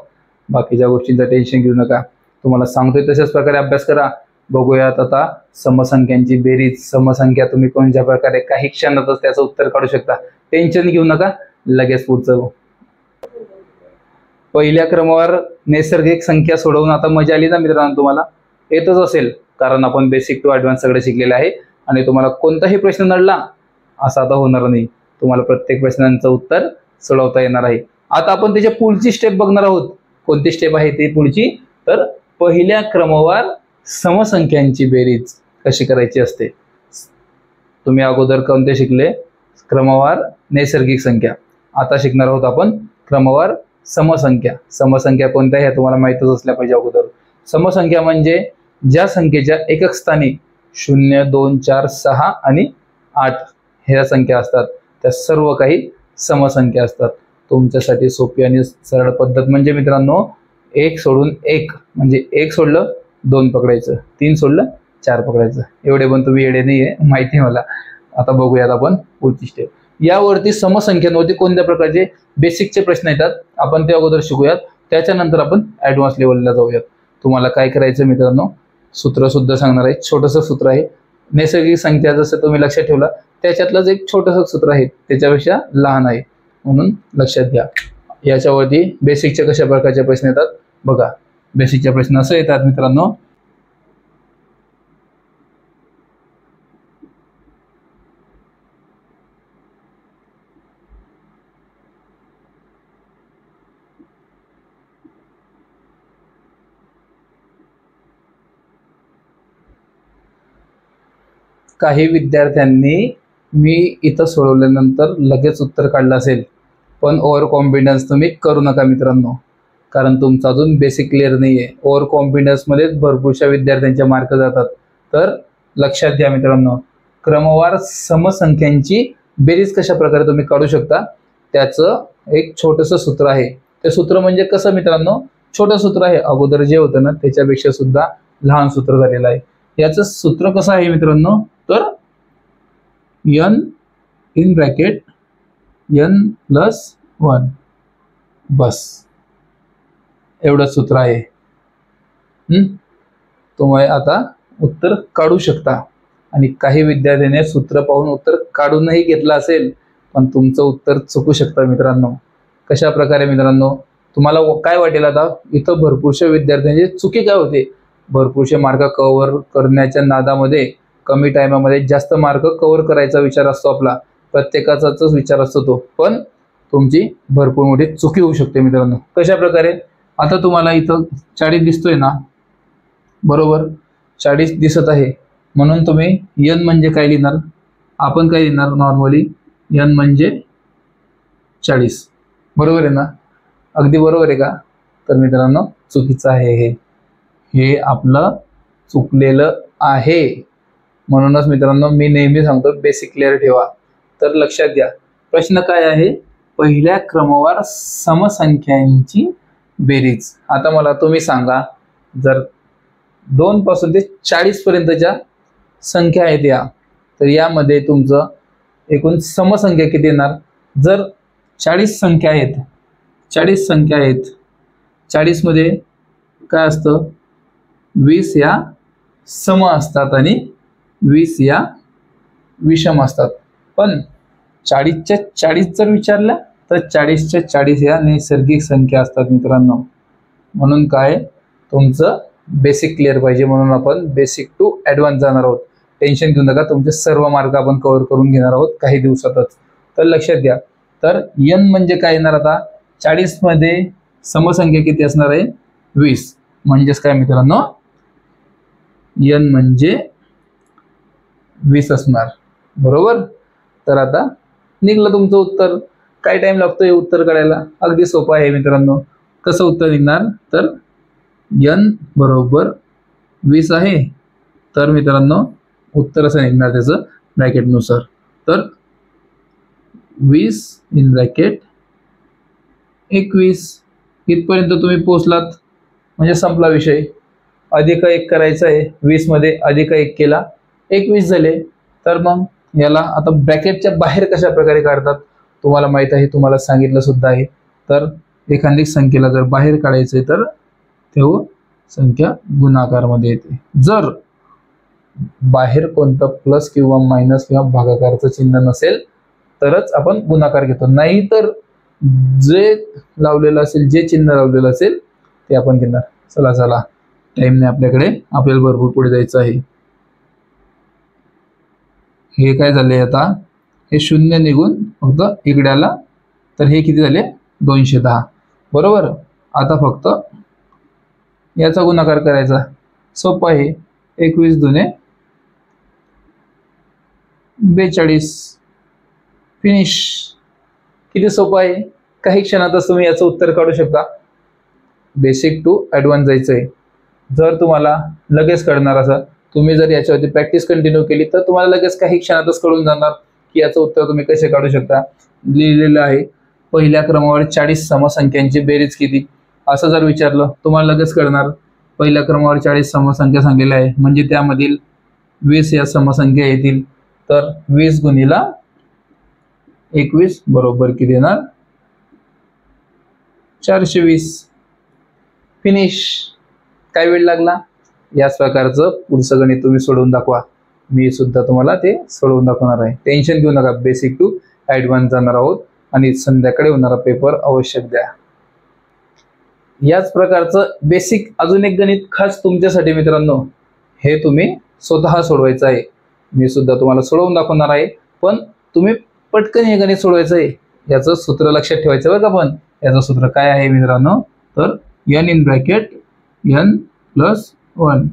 बाकीच्या गोष्टींचं टेन्शन घेऊ नका. तुम्हाला सांगतोय तशाच प्रकारे अभ्यास करा. बघूयात आता समसंख्यांची बेरीज. समसंख्या तुम्ही कोणत्या प्रकारे काही क्षणातच त्याचं उत्तर काढू शकता. टेन्शन घेऊ नका. लगेच पुढचं. पहिल्या क्रमावर नैसर्गिक संख्या सोडवून आता मजा आली ना मित्रांनो. तुम्हाला येतच असेल कारण आपण बेसिक टू ॲडव्हान्स सगळं शिकलेलं आहे आणि तुम्हाला कोणताही प्रश्न नडला असा आता होणार नाही. तुम्हाला प्रत्येक प्रश्नांचं उत्तर सोडवता येणार आहे. आता आपण त्याच्या पुढची स्टेप बघणार आहोत. कोणती स्टेप आहे ती पुढची, तर पहिल्या क्रमावर समसंख्यांची बेरीज कशी करायची असते. तुम्ही अगोदर कोणते शिकले, क्रमवार नैसर्गिक संख्या. आता शिकणार आहोत आपण क्रमवार समसंख्या. समसंख्या कोणत्या ह्या तुम्हाला माहीतच असल्या पाहिजे अगोदर. समसंख्या म्हणजे ज्या संख्येच्या एकक स्थानी 0, 2, 4, 6 आणि 8 ह्या संख्या असतात त्या सर्व काही समसंख्या असतात. तुमच्यासाठी सोपी आणि सरळ पद्धत म्हणजे मित्रांनो 1 सोडून 1 म्हणजे 1 सोडलं 2 पकडायचं, 3 सोडलं 4 पकडायचं. एवढे पण तुम्ही येडे नाही आहे माहिती मला. आता बघूयात आपण पुढची स्टेप. यावरती समसंख्यांवरती कोणत्या प्रकारचे बेसिकचे प्रश्न येतात आपण ते अगोदर शिकूयात. त्याच्यानंतर आपण ॲडव्हान्स लेवलला जाऊयात. तुम्हाला काय करायचं मित्रांनो, सूत्र सुद्धा सांगणार आहे. छोटंसं सूत्र आहे. नैसर्गिक संख्या जसं तुम्ही लक्षात ठेवला त्याच्यातलंच एक छोटंसं सूत्र आहे, त्याच्यापेक्षा लहान आहे म्हणून लक्षात घ्या. याच्यावरती बेसिकचे कशा प्रकारचे प्रश्न येतात बघा. बेसिकचे प्रश्न असं येतात मित्रांनो, काही विद्यार्थ्यांनी मी इथं सोडवल्यानंतर लगेच उत्तर काढलं असेल, पण ओव्हर कॉन्फिडन्स तुम्ही करू नका मित्रांनो, कारण तुमचा अजून बेसिक क्लिअर नाही आहे. ओव्हर कॉन्फिडन्समध्येच भरपूरशा विद्यार्थ्यांचे मार्क जातात. तर लक्षात घ्या मित्रांनो, क्रमवार समसंख्यांची बेरीज कशा प्रकारे तुम्ही काढू शकता त्याचं एक छोटंसं सूत्र आहे. ते सूत्र म्हणजे कसं मित्रांनो, छोटं सूत्र आहे. अगोदर जे होतं ना त्याच्यापेक्षा सुद्धा लहान सूत्र झालेलं आहे. याचं सूत्र कसं आहे मित्रांनो, तर n इन ब्रॅकेट n+1 बस एवढं सूत्र आहे. तुम्ही आता उत्तर काढू शकता. आणि काही विद्यार्थ्यांनी सूत्र पाहून उत्तर काढूनही घेतलं असेल पण तुमचं उत्तर चुकू शकतं मित्रांनो. कशा प्रकारे मित्रांनो, तुम्हाला काय वाटेल आता इथं भरपूरशा विद्यार्थ्यांची चुकी काय होते, भरपूरशे मार्क कव्हर करण्याच्या नादामध्ये कमी टायमामध्ये जास्त मार्क कव्हर करायचा विचार असतो आपला. प्रत्येकाचाच विचार असतो तो, पण तुमची भरपूर मोठी चुकी होऊ शकते मित्रांनो. कशा प्रकारे, आता तुम्हाला इथं 40 दिसतोय ना, बरोबर 40 दिसत आहे म्हणून तुम्ही n म्हणजे काय लिहिणार, आपण काय लिहिणार नॉर्मली n म्हणजे 40. बरोबर आहे ना, अगदी बरोबर आहे का. तर मित्रांनो चुकीचं आहे हे आपलं चुकलेलं आहे. म्हणूनच मित्रांनो मी नेहमी सांगतो बेसिक क्लिअर ठेवा. तर लक्षात घ्या प्रश्न काय आहे, पहिल्या क्रमवार समसंख्यांची बेरीज. आता मला तुम्ही सांगा, जर 2 पासून ते 40 पर्यंतच्या संख्या आहेत या, तर यामध्ये तुमचं एकूण समसंख्या किती येणार. जर 40 संख्या आहेत, 40 संख्या आहेत, 40 मध्ये काय असतं, 20 या सम असतात आणि 20 या विषम असतात. पण 40च्या 40 जर विचारल्या तर 40च्या 40 या नैसर्गिक संख्या असतात मित्रांनो. म्हणून काय तुमचं बेसिक क्लिअर पाहिजे म्हणून आपण बेसिक टू ॲडव्हान्स जाणार आहोत. टेन्शन घेऊ नका, तुमचे सर्व मार्क आपण कव्हर करून घेणार आहोत काही दिवसातच. तर लक्षात घ्या, तर n म्हणजे काय येणार, आता 40 मध्ये समसंख्या किती असणार आहे 20. म्हणजेच काय मित्रांनो, n म्हणजे 20 असणार. बरोबर. तर आता निघलं तुमचं उत्तर. काय टाइम लागतो हे उत्तर काढायला, अगदी सोपं आहे मित्रांनो. कसं उत्तर निघणार, तर n बरोबर 20 आहे. तर मित्रांनो उत्तर असं निघणार त्याचं ब्रॅकेटनुसार. तर 20 इन ब्रॅकेट 21. इथपर्यंत तुम्ही पोचलात म्हणजे संपला विषय. अधिक 1 करायचा आहे, 20 मध्ये अधिक 1 केला 21 झाले. तर मग याला आता ब्रॅकेटच्या बाहेर कशा प्रकारे काढतात तुम्हाला माहित आहे, तुम्हाला सांगितलं सुद्धा आहे. तर एखादी संख्येला जर बाहेर काढायचं आहे तर तेव्हा संख्या गुणाकारमध्ये येते. जर बाहेर कोणतं प्लस किंवा मायनस किंवा भागाकारचं चिन्ह नसेल तरच आपण गुणाकार घेतो, नाही तर जे लावलेलं असेल, जे चिन्ह लावलेलं असेल ते आपण घेणार. चला टाइमने आपल्याकडे, आपल्याला भरपूर पुढे जायचं आहे. हे काय झाले आता, हे 0 निघून फक्त इकडे आला तर हे किती झाले 210 बरोबर. आता फक्त याचा गुणाकार करायचा, सोपं आहे. 21 दुने 42 फिनिश. किती सोपं आहे, काही क्षणातच तुम्ही याचं उत्तर काढू शकता. बेसिक टू ॲडव्हान्स जायचं आहे. जर तुम्हाला लगेच कळणार असं, तुम्ही जर याच्यावरती प्रॅक्टिस कंटिन्यू केली तर तुम्हाला लगेच काही क्षणातच कळून जाणार की याचं उत्तर तुम्ही कसे काढू शकता. लिहिलेलं आहे पहिल्या क्रमावर 40 समसंख्यांची बेरीज किती, असं जर विचारलं तुम्हाला लगेच कळणार. पहिल्या क्रमावर 40 समसंख्या सांगलेल्या आहे म्हणजे त्यामधील 20 या समसंख्या येतील. तर 20 गुणिला 21 बरोबर किती येणार 420. फिनिश. काय वेळ लागला. याच प्रकारचं पुढचं गणित तुम्ही सोडवून दाखवा. मी सुद्धा तुम्हाला ते सोडवून दाखवणार आहे. टेन्शन घेऊ नका. बेसिक टू ॲडव्हान्स जाणार आहोत आणि संध्याकाळी होणारा पेपर आवश्यक द्या. याच प्रकारचं बेसिक अजून एक गणित खास तुमच्यासाठी मित्रांनो, हे तुम्ही स्वतः सोडवायचं आहे. मी सुद्धा तुम्हाला सोडवून दाखवणार आहे, पण तुम्ही पटकन हे गणित सोडवायचं आहे. याचं सूत्र लक्षात ठेवायचं बरं का. पण याचं सूत्र काय आहे मित्रांनो, तर n in bracket n plus 1.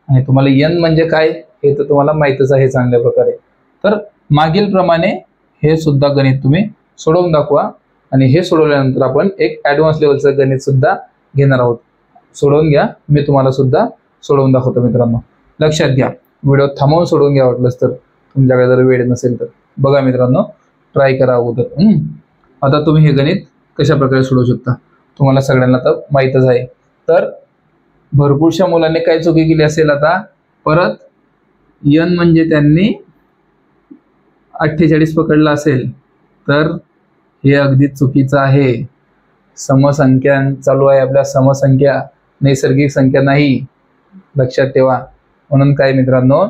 आणि तुम्हाला n म्हणजे काय हे तर तुम्हाला माहीतच आहे चांगल्या प्रकारे. तर मागील प्रमाणे हे सुद्धा गणित तुम्ही सोडवून दाखवा आणि हे सोडवल्यानंतर आपण एक ॲडव्हान्स लेवलचं गणित सुद्धा घेणार आहोत. सोडवून घ्या, मी तुम्हाला सुद्धा सोडवून दाखवतो मित्रांनो. लक्षात घ्या, व्हिडिओ थांबवून सोडवून घ्या वाटलंच तर, तुमच्याकडे जर वेळ नसेल तर. बघा मित्रांनो, ट्राय करा अगोदर. आता तुम्ही हे गणित कशा प्रकारे सोडवू शकता तुम्हाला सगळ्यांना तर माहीतच आहे. तर भरपूरशा मुलांनी काय चुकी केली असेल आता परत, n म्हणजे त्यांनी 48 पकडला असेल तर हे अगदी चुकीचं आहे. समसंख्या चालू आहे आपल्या, समसंख्या नैसर्गिक संख्या नाही, लक्षात ठेवा. म्हणून काय मित्रांनो,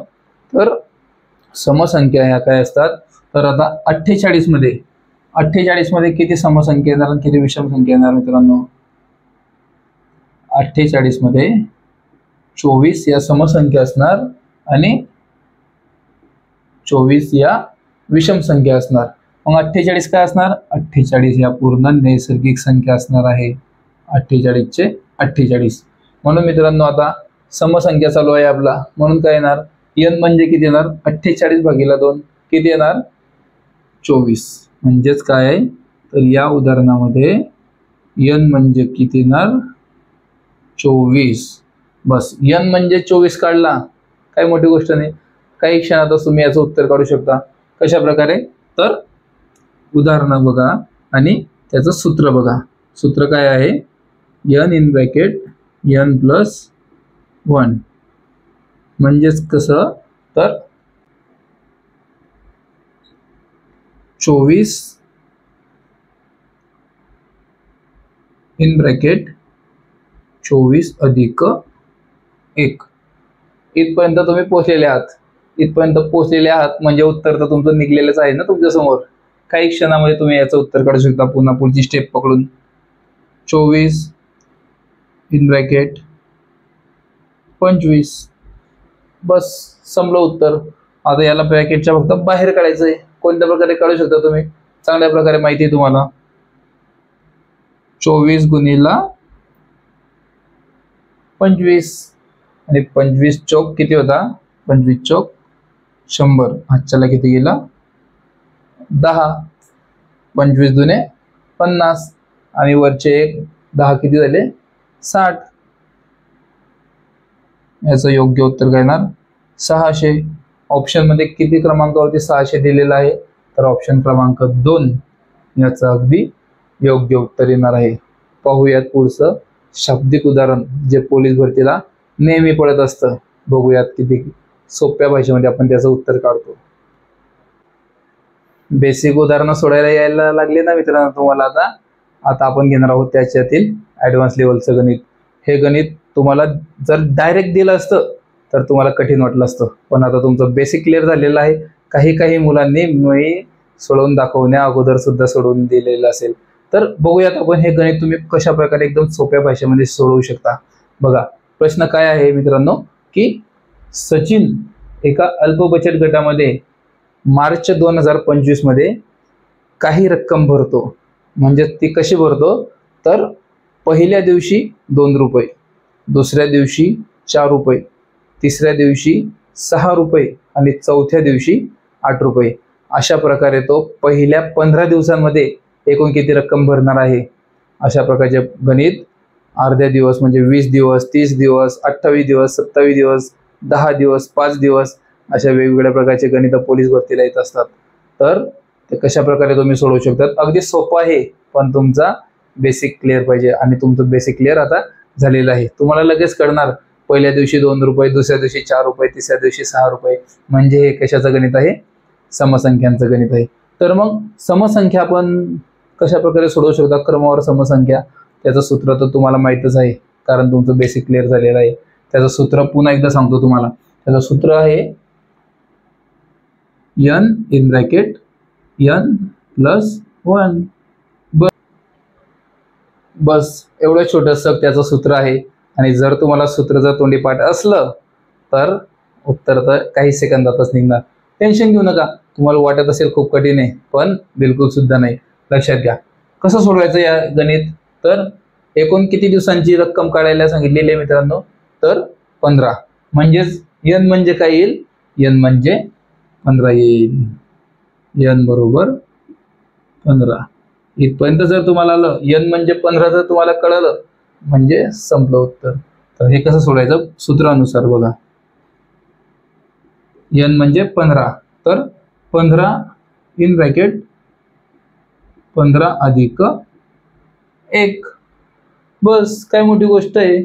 तर समसंख्या ह्या काय असतात, तर आता 48 मध्ये किती समसंख्या येणार आणि किती विषम संख्या येणार मित्रांनो. 48 मध्ये 24 या समसंख्या असणार आणि 24 या विषम संख्या असणार. मग 48 काय असणार, 48 या पूर्ण नैसर्गिक संख्या असणार आहे. 48चे 48. म्हणून मित्रांनो आता समसंख्या चालू आहे आपला, म्हणून काय येणार, n म्हणजे किती येणार 48 भागिले 2 किती येणार 24. म्हणजेच काय आहे, तर या उदाहरणामध्ये n म्हणजे किती येणार 24. बस n म्हणजे 24 काढला, काही मोठी गोष्ट नाही. काही क्षणातच तुम्ही याचं उत्तर काढू शकता. कशा प्रकारे, तर उदाहरण बघा आणि त्याचं सूत्र बघा. सूत्र काय आहे, n in bracket n plus 1. म्हणजेच कसं, तर 24 इन ब्रॅकेट 24 अधिक 1. इथपर्यंत तुम्ही पोहोचलेले आहात. इथपर्यंत पोहोचलेले आहात म्हणजे उत्तर तर तुमचं निघलेलंच आहे ना तुमच्या समोर. काही क्षणामध्ये तुम्ही याचं उत्तर काढू शकता. पुन्हा पुढची स्टेप पकडून 24 इन ब्रॅकेट 25. बस संपलं उत्तर. आता याला ब्रॅकेटच्या फक्त बाहेर काढायचं आहे. कोणत्या प्रकारे काढू शकता तुम्ही, चांगल्या प्रकारे माहिती आहे तुम्हाला. 24 गुणिला 25 आणि 25 चौक किती होता, 25 चौक 100. हातच्याला किती गेला 10. 25 दुने 50 आणि वरचे 10 किती झाले 60. याचं योग्य उत्तर काय येणार 600. ऑप्शन मध्ये किती क्रमांकावरती 600 दिलेला आहे, तर ऑप्शन क्रमांक 2 याचं अगदी योग्य उत्तर येणार आहे. पाहूयात पुढचं शाब्दिक उदाहरण जे पोलीस भरतीला नेहमी पडत असतं. बघूयात किती सोप्या भाषेमध्ये आपण त्याचं उत्तर काढतो. बेसिक उदाहरणं सोडायला यायला लागले ना मित्रांनो तुम्हाला. आता आपण घेणार आहोत त्याच्यातील ॲडव्हान्स लेवलचं गणित. हे गणित तुम्हाला जर डायरेक्ट दिलं असतं तर तुम्हाला कठीण वाटलं असतं, पण आता तुमचं बेसिक क्लिअर झालेलं आहे. काही मुलांनी मी सोडवून दाखवण्या अगोदर सुद्धा सोडवून दिलेलं असेल. तर बघूयात आपण हे गणित तुम्ही कशा प्रकारे एकदम सोप्या भाषेमध्ये सोडवू शकता. बघा प्रश्न काय आहे मित्रांनो, की सचिन एका अल्प बचत गटामध्ये मार्च 2025 मध्ये काही रक्कम भरतो. म्हणजे ती कशी भरतो, तर पहिल्या दिवशी 2 रुपये, दुसऱ्या दिवशी 4 रुपये, तिसऱ्या दिवशी 6 रुपये आणि चौथ्या दिवशी 8 रुपये. अशा प्रकारे तो पहिल्या 15 दिवसांमध्ये एकूण किती रक्कम भरणार आहे. अशा प्रकारचे गणित अर्ध्या दिवस म्हणजे 20 दिवस, 30 दिवस, 28 दिवस, 27 दिवस, 10 दिवस, 5 दिवस अशा वेगवेगळ्या प्रकारचे गणित पोलीस भरतीला येत असतात. तर ते कशा प्रकारे तुम्ही सोडवू शकतात. अगदी सोपं आहे, पण तुमचा बेसिक क्लिअर पाहिजे. आणि तुमचं बेसिक क्लिअर आता झालेलं आहे. तुम्हाला लगेच कळणार पहिल्या दिवशी 2 रुपये, दुसऱ्या दिवशी 4 रुपये, तिसऱ्या दिवशी 6 रुपये. म्हणजे हे कशाचं गणित आहे, समसंख्यांचं गणित आहे. तर मग समसंख्या आपण कशा प्रकारे सोडवू शकता. क्रमवार समसंख्या त्याचं सूत्र तर तुम्हाला माहीतच आहे, कारण तुमचं बेसिक क्लिअर झालेलं आहे. त्याचं सूत्र पुन्हा एकदा सांगतो तुम्हाला. त्याचं सूत्र आहे n in bracket n plus 1. बस एवढं छोटंसं त्याचं सूत्र आहे. आणि जर तुम्हाला सूत्र जर तोंडी पाठ असलं तर उत्तर तर काही सेकंदातच निघणार. टेन्शन घेऊ नका. तुम्हाला वाटत असेल खूप कठीण आहे, पण बिलकुल सुद्धा नाही. लक्षात घ्या कसं सोडवायचं या गणित. तर एकूण किती दिवसांची रक्कम काढायला सांगितलेली आहे मित्रांनो, तर 15. म्हणजेच n म्हणजे काय येईल, n म्हणजे 15 येईल. n बरोबर 15. इथपर्यंत जर तुम्हाला आलं n म्हणजे 15 जर तुम्हाला कळलं म्हणजे संपलं उत्तर. तर हे कसं सोडायचं सूत्रानुसार बघा. n म्हणजे 15, तर 15 इन ब्रॅकेट 15 अधिक 1. बस काय मोठी गोष्ट आहे.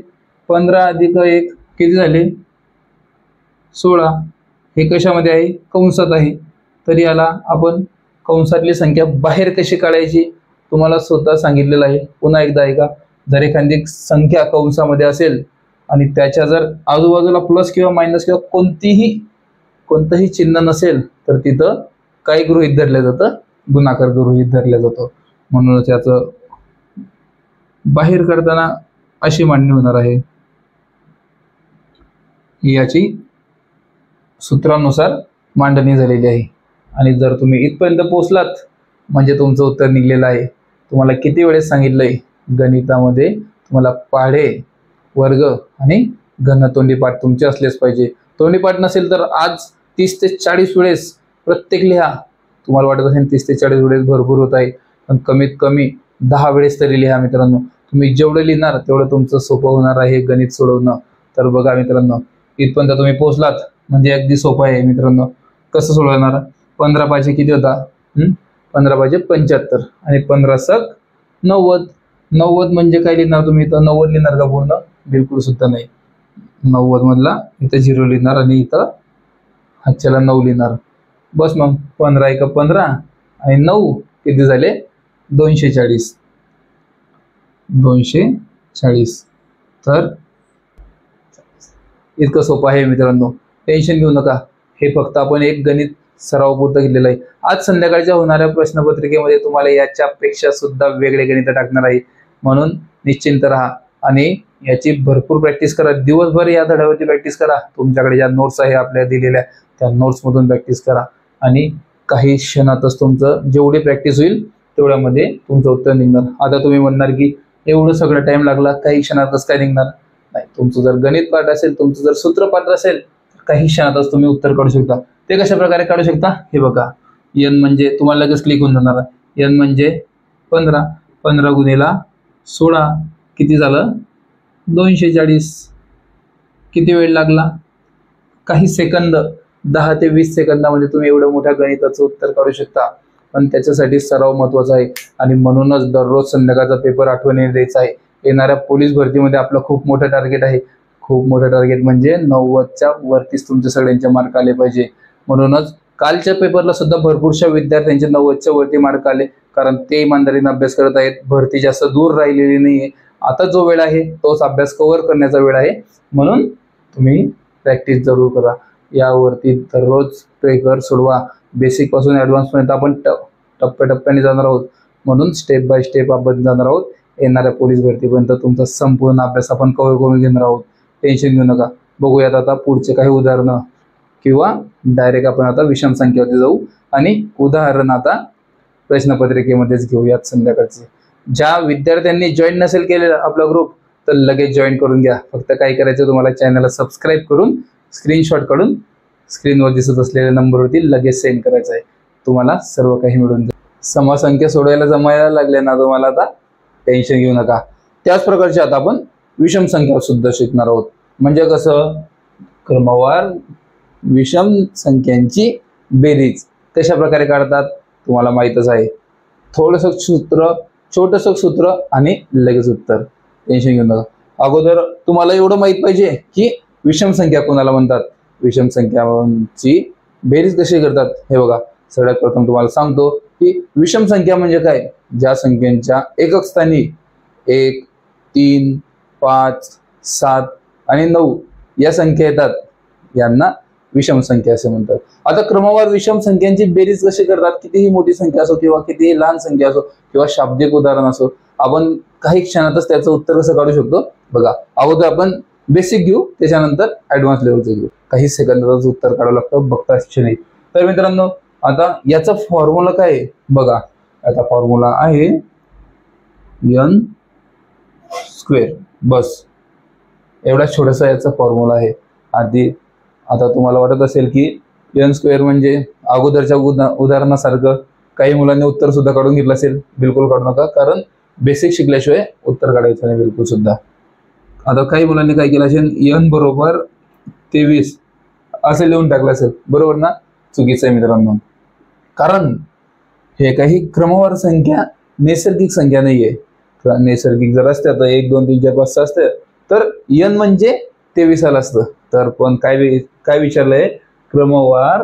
15 अधिक 1 किती झाले, 16. हे कशामध्ये आहे, कंसात आहे. तर याला आपण कंसातली संख्या बाहेर कशी काढायची तुम्हाला स्वतः सांगितलेलं आहे. पुन्हा एकदा ऐका. जर एखादी संख्या कंसामध्ये असेल आणि त्याच्या जर आजूबाजूला प्लस किंवा मायनस किंवा कोणतंही चिन्ह नसेल तर तिथं काय गृहीत धरलं जातं, गुणाकार गृहीत धरला जातो. म्हणूनच याचं बाहेर काढताना अशी मांडणी होणार आहे. याची सूत्रानुसार मांडणी झालेली आहे. आणि जर तुम्ही इथपर्यंत पोहोचलात म्हणजे तुमचं उत्तर निघलेलं आहे. तुम्हाला किती वेळेस सांगितलंय गणितामध्ये तुम्हाला पाढे, वर्ग आणि घन तोंडी पाठ तुमचे असलेच पाहिजे. तोंडी पाठ नसेल तर आज 30 ते 40 वेळेस प्रत्येक लिहा. तुम्हाला वाटत असेल 30 ते 40 वेळेस भरपूर होत आहे, पण कमीत कमी 10 वेळेस तरी लिहा मित्रांनो. तुम्ही जेवढं लिहिणार तेवढं तुमचं सोपं होणार आहे गणित सोडवणं. तर बघा मित्रांनो, इथपर्यंत तुम्ही पोहोचलात म्हणजे अगदी सोपं आहे मित्रांनो. कसं सोडवणार. 15 पाहिजे किती होता, 15 पाहिजे 75 आणि 15 सक 90. 90 म्हणजे काय लिहिणार तुम्ही इथं, 90 लिहिणार का पूर्ण, बिलकुल सुद्धा नाही. 90 मधला इथं 0 लिहिणार आणि इथं हातच्याला 9 लिहिणार. बस मग 15 एक 15 आणि 9 किती झाले, 240. 240. तर इतकं सोपं आहे मित्रांनो. टेन्शन घेऊ नका. हे फक्त आपण एक गणित सरावपुरतं घेतलेलं आहे. आज संध्याकाळच्या होणाऱ्या प्रश्नपत्रिकेमध्ये तुम्हाला याच्यापेक्षा सुद्धा वेगळे गणित टाकणार आहे. म्हणून निश्चिंत राहा आणि याची भरपूर प्रॅक्टिस करा. दिवसभर या धड्यावरती प्रॅक्टिस करा. तुमच्याकडे ज्या नोट्स आहे आपल्या दिलेल्या त्या नोट्समधून प्रॅक्टिस करा आणि काही क्षणातच तुमचं जेवढी प्रॅक्टिस होईल तेवढ्यामध्ये तुमचं उत्तर निघणार. आता तुम्ही म्हणणार की एवढं सगळं टाइम लागला, काही क्षणातच काय निघणार. नाही, तुमचं जर गणित पाठ असेल, तुमचं जर सूत्रपाठ असेल, काही क्षणातच तुम्ही उत्तर काढू शकता. ते कशा प्रकारे काढू शकता हे बघा. n म्हणजे तुम्हाला लगेच क्लिक होऊन जाणार. n म्हणजे 15. 15 गुणिला 16 किती झालं, 240. किती वेळ लागला, काही सेकंद. 10 ते 20 सेकंदामध्ये तुम्ही एवढ्या मोठ्या गणिताचं उत्तर काढू शकता. पण त्याच्यासाठी सराव महत्त्वाचा आहे आणि म्हणूनच दररोज संध्याकाळचा पेपर आठवणीने द्यायचा आहे. येणाऱ्या पोलीस भरतीमध्ये आपलं खूप मोठं टार्गेट आहे. खूप मोठं टार्गेट म्हणजे 90च्या वरतीच तुमच्या सगळ्यांचे मार्क आले पाहिजे. म्हणूनच कालच्या पेपरला सुद्धा भरपूरशा विद्यार्थ्यांचे 90च्या वरती मार्क आले, कारण ते इमानदारीने अभ्यास करत आहेत. भरती जास्त दूर राहिलेली नाहीये. आता जो वेळ आहे तोच अभ्यास कव्हर करण्याचा वेळ आहे. म्हणून तुम्ही प्रॅक्टिस जरूर करा. यावरती दररोज पेपर सोडवा. बेसिक पासून ॲडव्हान्स पर्यंत आपण टप्प्याटप्प्याने जाणार आहोत. म्हणून स्टेप बाय स्टेप आपण जाणार आहोत. येणाऱ्या पोलीस भरतीपर्यंत तुमचा संपूर्ण अभ्यास आपण कव्हर करून घेणार आहोत. टेन्शन घेऊ नका. बघूयात आता पुढचे काही उदाहरणं, किंवा डायरेक्ट आपण आता विषम संख्येवरती जाऊ आणि उदाहरण आता प्रश्नपत्रिकेमध्येच घेऊयात संध्याकाळचे. ज्या विद्यार्थ्यांनी जॉईन नसेल केलेला आपला ग्रुप, तर लगेच जॉईन करून घ्या. फक्त काय करायचं, तुम्हाला चॅनलला सबस्क्राईब करून स्क्रीनशॉट काढून स्क्रीनवर दिसत असलेल्या नंबरवरती लगेच सेंड करायचं आहे. तुम्हाला सर्व काही मिळून जाईल. समसंख्या सोडवायला जमायला लागले ना तुम्हाला, आता टेन्शन घेऊ नका. त्याच प्रकारचे आता आपण विषम संख्या सुद्धा शिकणार आहोत. म्हणजे कसं, क्रमवार विषम संख्यांची बेरीज कशा प्रकारे काढतात तुम्हाला माहीतच आहे. थोडंसं सूत्र, छोटंसं सूत्र आणि लगेच उत्तर. टेन्शन घेऊ नका. अगोदर तुम्हाला एवढं माहीत पाहिजे की विषम संख्या कोणाला म्हणतात, विषम संख्यांची बेरीज कशी करतात. हे बघा, सगळ्यात प्रथम तुम्हाला सांगतो की विषम संख्या म्हणजे काय. ज्या संख्यांच्या एकक स्थानी 1, 3, 5, 7 आणि 9 या संख्या येतात, यांना विषम संख्या असे म्हणतात. आता क्रमवार विषम संख्यांची बेरीज कशी करतात, कितीही मोठी संख्या असो किंवा कितीही लहान संख्या असो किंवा शाब्दिक उदाहरण असो, आपण काही क्षणातच त्याचं उत्तर कसं काढू शकतो बघा. अगोदर आपण बेसिक घेऊ, त्याच्यानंतर ॲडव्हान्स लेवलचं घेऊ. काही सेकंदातच उत्तर काढावं लागतं, बघता नाही. तर मित्रांनो, आता याचा फॉर्म्युला काय आहे बघा. याचा फॉर्म्युला आहे n स्क्वेअर. बस एवढा छोटासा याचा फॉर्म्युला आहे. आधी आता तुम्हाला वाटत असेल की n स्क्वेअर म्हणजे अगोदरच्या उदाहरणासारखं काही मुलांनी उत्तर सुद्धा काढून घेतलं असेल. बिलकुल काढू नका, कारण बेसिक शिकल्याशिवाय उत्तर काढायचं नाही बिलकुल सुद्धा. आता काही मुलांनी काय केलं असेल, n बरोबर 23 असं लिहून टाकलं असेल. बरोबर ना? चुकीचं आहे मित्रांनो, कारण हे काही क्रमवार संख्या नैसर्गिक संख्या नाहीये. नैसर्गिक जर असत्या तर 1, 2, 3, 4, 5, 6 असते, तर n म्हणजे 23 आलं असतं. तर पण काय विचारलंय, क्रमवार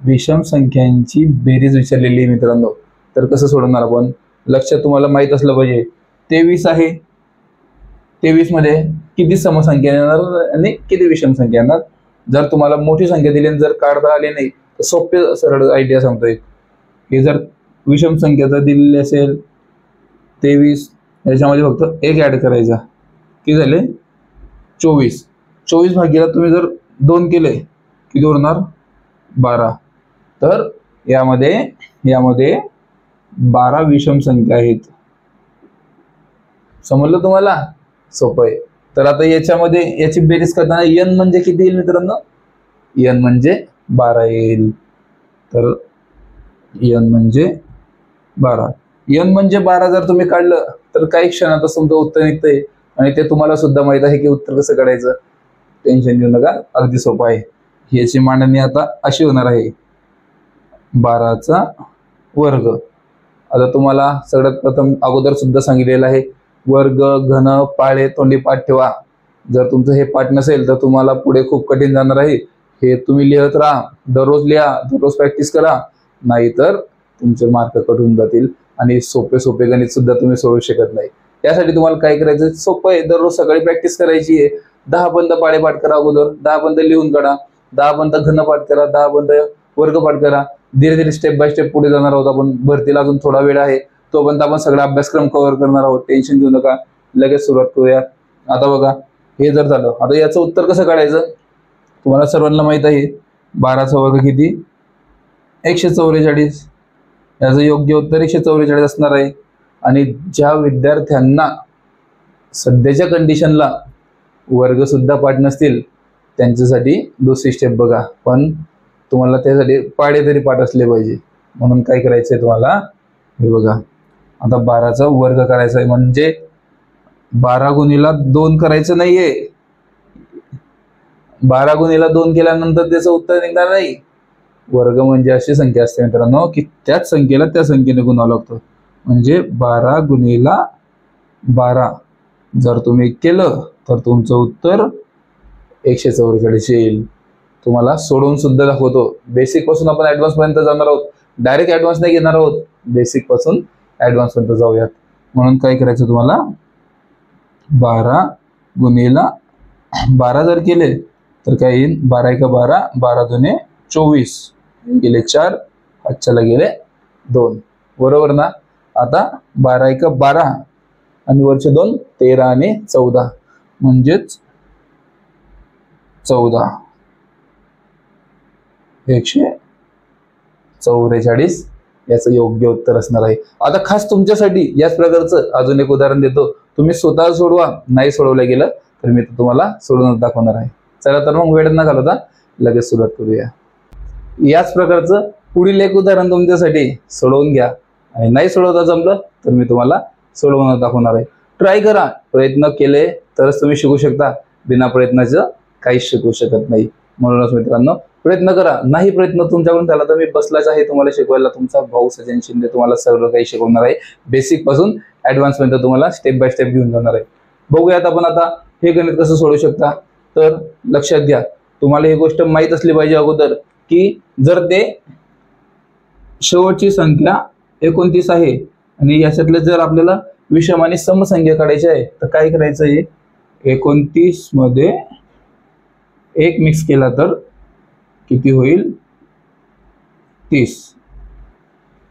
विषम संख्यांची बेरीज विचारलेली आहे मित्रांनो. तर कसं सोडवणार आपण, लक्षात तुम्हाला माहित असलं पाहिजे. 23 आहे, 23 मध्ये किती समसंख्या येणार आणि किती विषम संख्या येणार. जर तुम्हाला मोठी संख्या दिली आणि जर काढता आली नाही, तर सोपे सरळ आयडिया सांगतोय. हे जर विषम संख्या जर दिलेली असेल 23, याच्यामध्ये फक्त 1 ॲड करायचा, किती झाले 24. 24 भागीला तुम्ही जर 2 केले किती उरणार 12. तर यामध्ये 12 विषम संख्या आहेत. समजलं तुम्हाला? सोपं आहे. तर आता याची बेरीज करताना n म्हणजे किती येईल मित्रांनो, n म्हणजे 12 येईल. तर n म्हणजे 12. n म्हणजे 12 जर तुम्ही काढलं तर काही क्षणातच तुमचं उत्तर निघतंय आणि ते तुम्हाला सुद्धा माहित आहे की उत्तर कसं काढायचं. टेन्शन घेऊ नका, अगदी सोपं आहे. याची मांडणी आता अशी होणार आहे, 12चा वर्ग. आता तुम्हाला सगळ्यात प्रथम अगोदर सुद्धा सांगितलेलं आहे, वर्ग, घन, पाढे, तोंडी पाठ ठेवा. जर तुमचं हे पाठ नसेल तर तुम्हाला पुढे खूप कठीण जाणार आहे. हे तुम्ही लिहत राहा, दररोज लिहा, दररोज प्रॅक्टिस करा, नाहीतर तुमचे मार्क कट होऊन जातील आणि सोपे गणित सुद्धा तुम्ही सोडवू शकत नाही. यासाठी तुम्हाला काय करायचं, सोपं आहे. दररोज सकाळी प्रॅक्टिस करायची आहे. 10 पर्यंत पाढे पाठ करा अगोदर, 10 पर्यंत लिहून काढा, 10 पर्यंत घन पाठ करा, 10 पर्यंत वर्ग पाठ करा. धीरे धीरे स्टेप बाय स्टेप पुढे जाणार आहोत आपण. भरतीला अजून थोडा वेळ आहे, तोपर्यंत आपण सगळा अभ्यासक्रम कव्हर करणार आहोत. टेन्शन घेऊ नका, लगेच सुरुवात करूया. आता बघा, हे जर झालं, आता याचं उत्तर कसं काढायचं तुम्हाला सर्वांना माहित आहे. 12चा वर्ग किती 144. याचं योग्य उत्तर 144 असणार आहे. आणि ज्या विद्यार्थ्यांना सध्याच्या कंडिशनला वर्ग सुद्धा पाठ नसतील त्यांच्यासाठी दुसरी स्टेप बघा, पण तुम्हाला त्यासाठी पाढे तरी पाठ असले पाहिजे. म्हणून काय करायचंय तुम्हाला, हे बघा, आता 12चा वर्ग करायचा आहे. म्हणजे 12 गुणीला 2 करायचं नाहीये. 12 गुणीला 2 केल्यानंतर त्याचं उत्तर निघणार नाही. वर्ग म्हणजे अशी संख्या असते मित्रांनो की त्याच संख्येला त्या संख्येने गुणावं लागतं. म्हणजे 12 गुणिला 12 जर तुम्ही केलं तर तुमचं उत्तर 144 येईल. तुम्हाला सोडवून सुद्धा दाखवतो. बेसिक पासून आपण ऍडव्हान्स पर्यंत जाणार आहोत. डायरेक्ट ऍडव्हान्स नाही घेणार आहोत, बेसिक पासून ऍडव्हान्स पर्यंत जाऊयात. म्हणून काय करायचं तुम्हाला, 12 गुणिला 12 जर केले तर काय येईल, 12 × 12, 12 दुने 24, गेले 4, हातच्याला गेले 2, बरोबर ना. आता 12 × 12 आणि वरचे 2, 13 आणि 14 म्हणजेच 14, 144 याचं योग्य उत्तर असणार आहे. आता खास तुमच्यासाठी याच प्रकारचं अजून एक उदाहरण देतो. तुम्ही स्वतः सोडवा, नाही सोडवलं गेलं तर मी तुम्हाला सोडवून दाखवणार आहे. चला तर मग वेळ न घालवता लगेच सुरुवात करूया. याच प्रकारचं पुढील एक उदाहरण तुमच्यासाठी सोडवून घ्या आणि नाही सोडवता जमलं तर मी तुम्हाला सोडवून दाखवणार आहे. ट्राय करा, प्रयत्न केले तरच तुम्ही शिकू शकता. बिना प्रयत्नाचं काहीच शिकू शकत नाही. म्हणूनच मित्रांनो प्रयत्न करा. नाही प्रयत्न तुमच्याकडून झाला तर मी बसलाच आहे तुम्हाला शिकवायला. तुमचा भाऊ सचिन शिंदे तुम्हाला सर्व काही शिकवणार आहे. बेसिक पासून ऍडव्हान्स पर्यंत तुम्हाला स्टेप बाय स्टेप घेऊन जाणार आहे. बघूयात आपण आता हे गणित कसं सोडवू शकता. तर लक्षात घ्या, तुम्हाला ही गोष्ट माहीत असली पाहिजे अगोदर की जर ते शेवटची संख्या 29 आहे आणि याच्यातले जर आपल्याला विषम आणि समसंख्या काढायची आहे तर काय करायचं आहे, 29 मध्ये 1 मिक्स केला तर किती होईल, 30.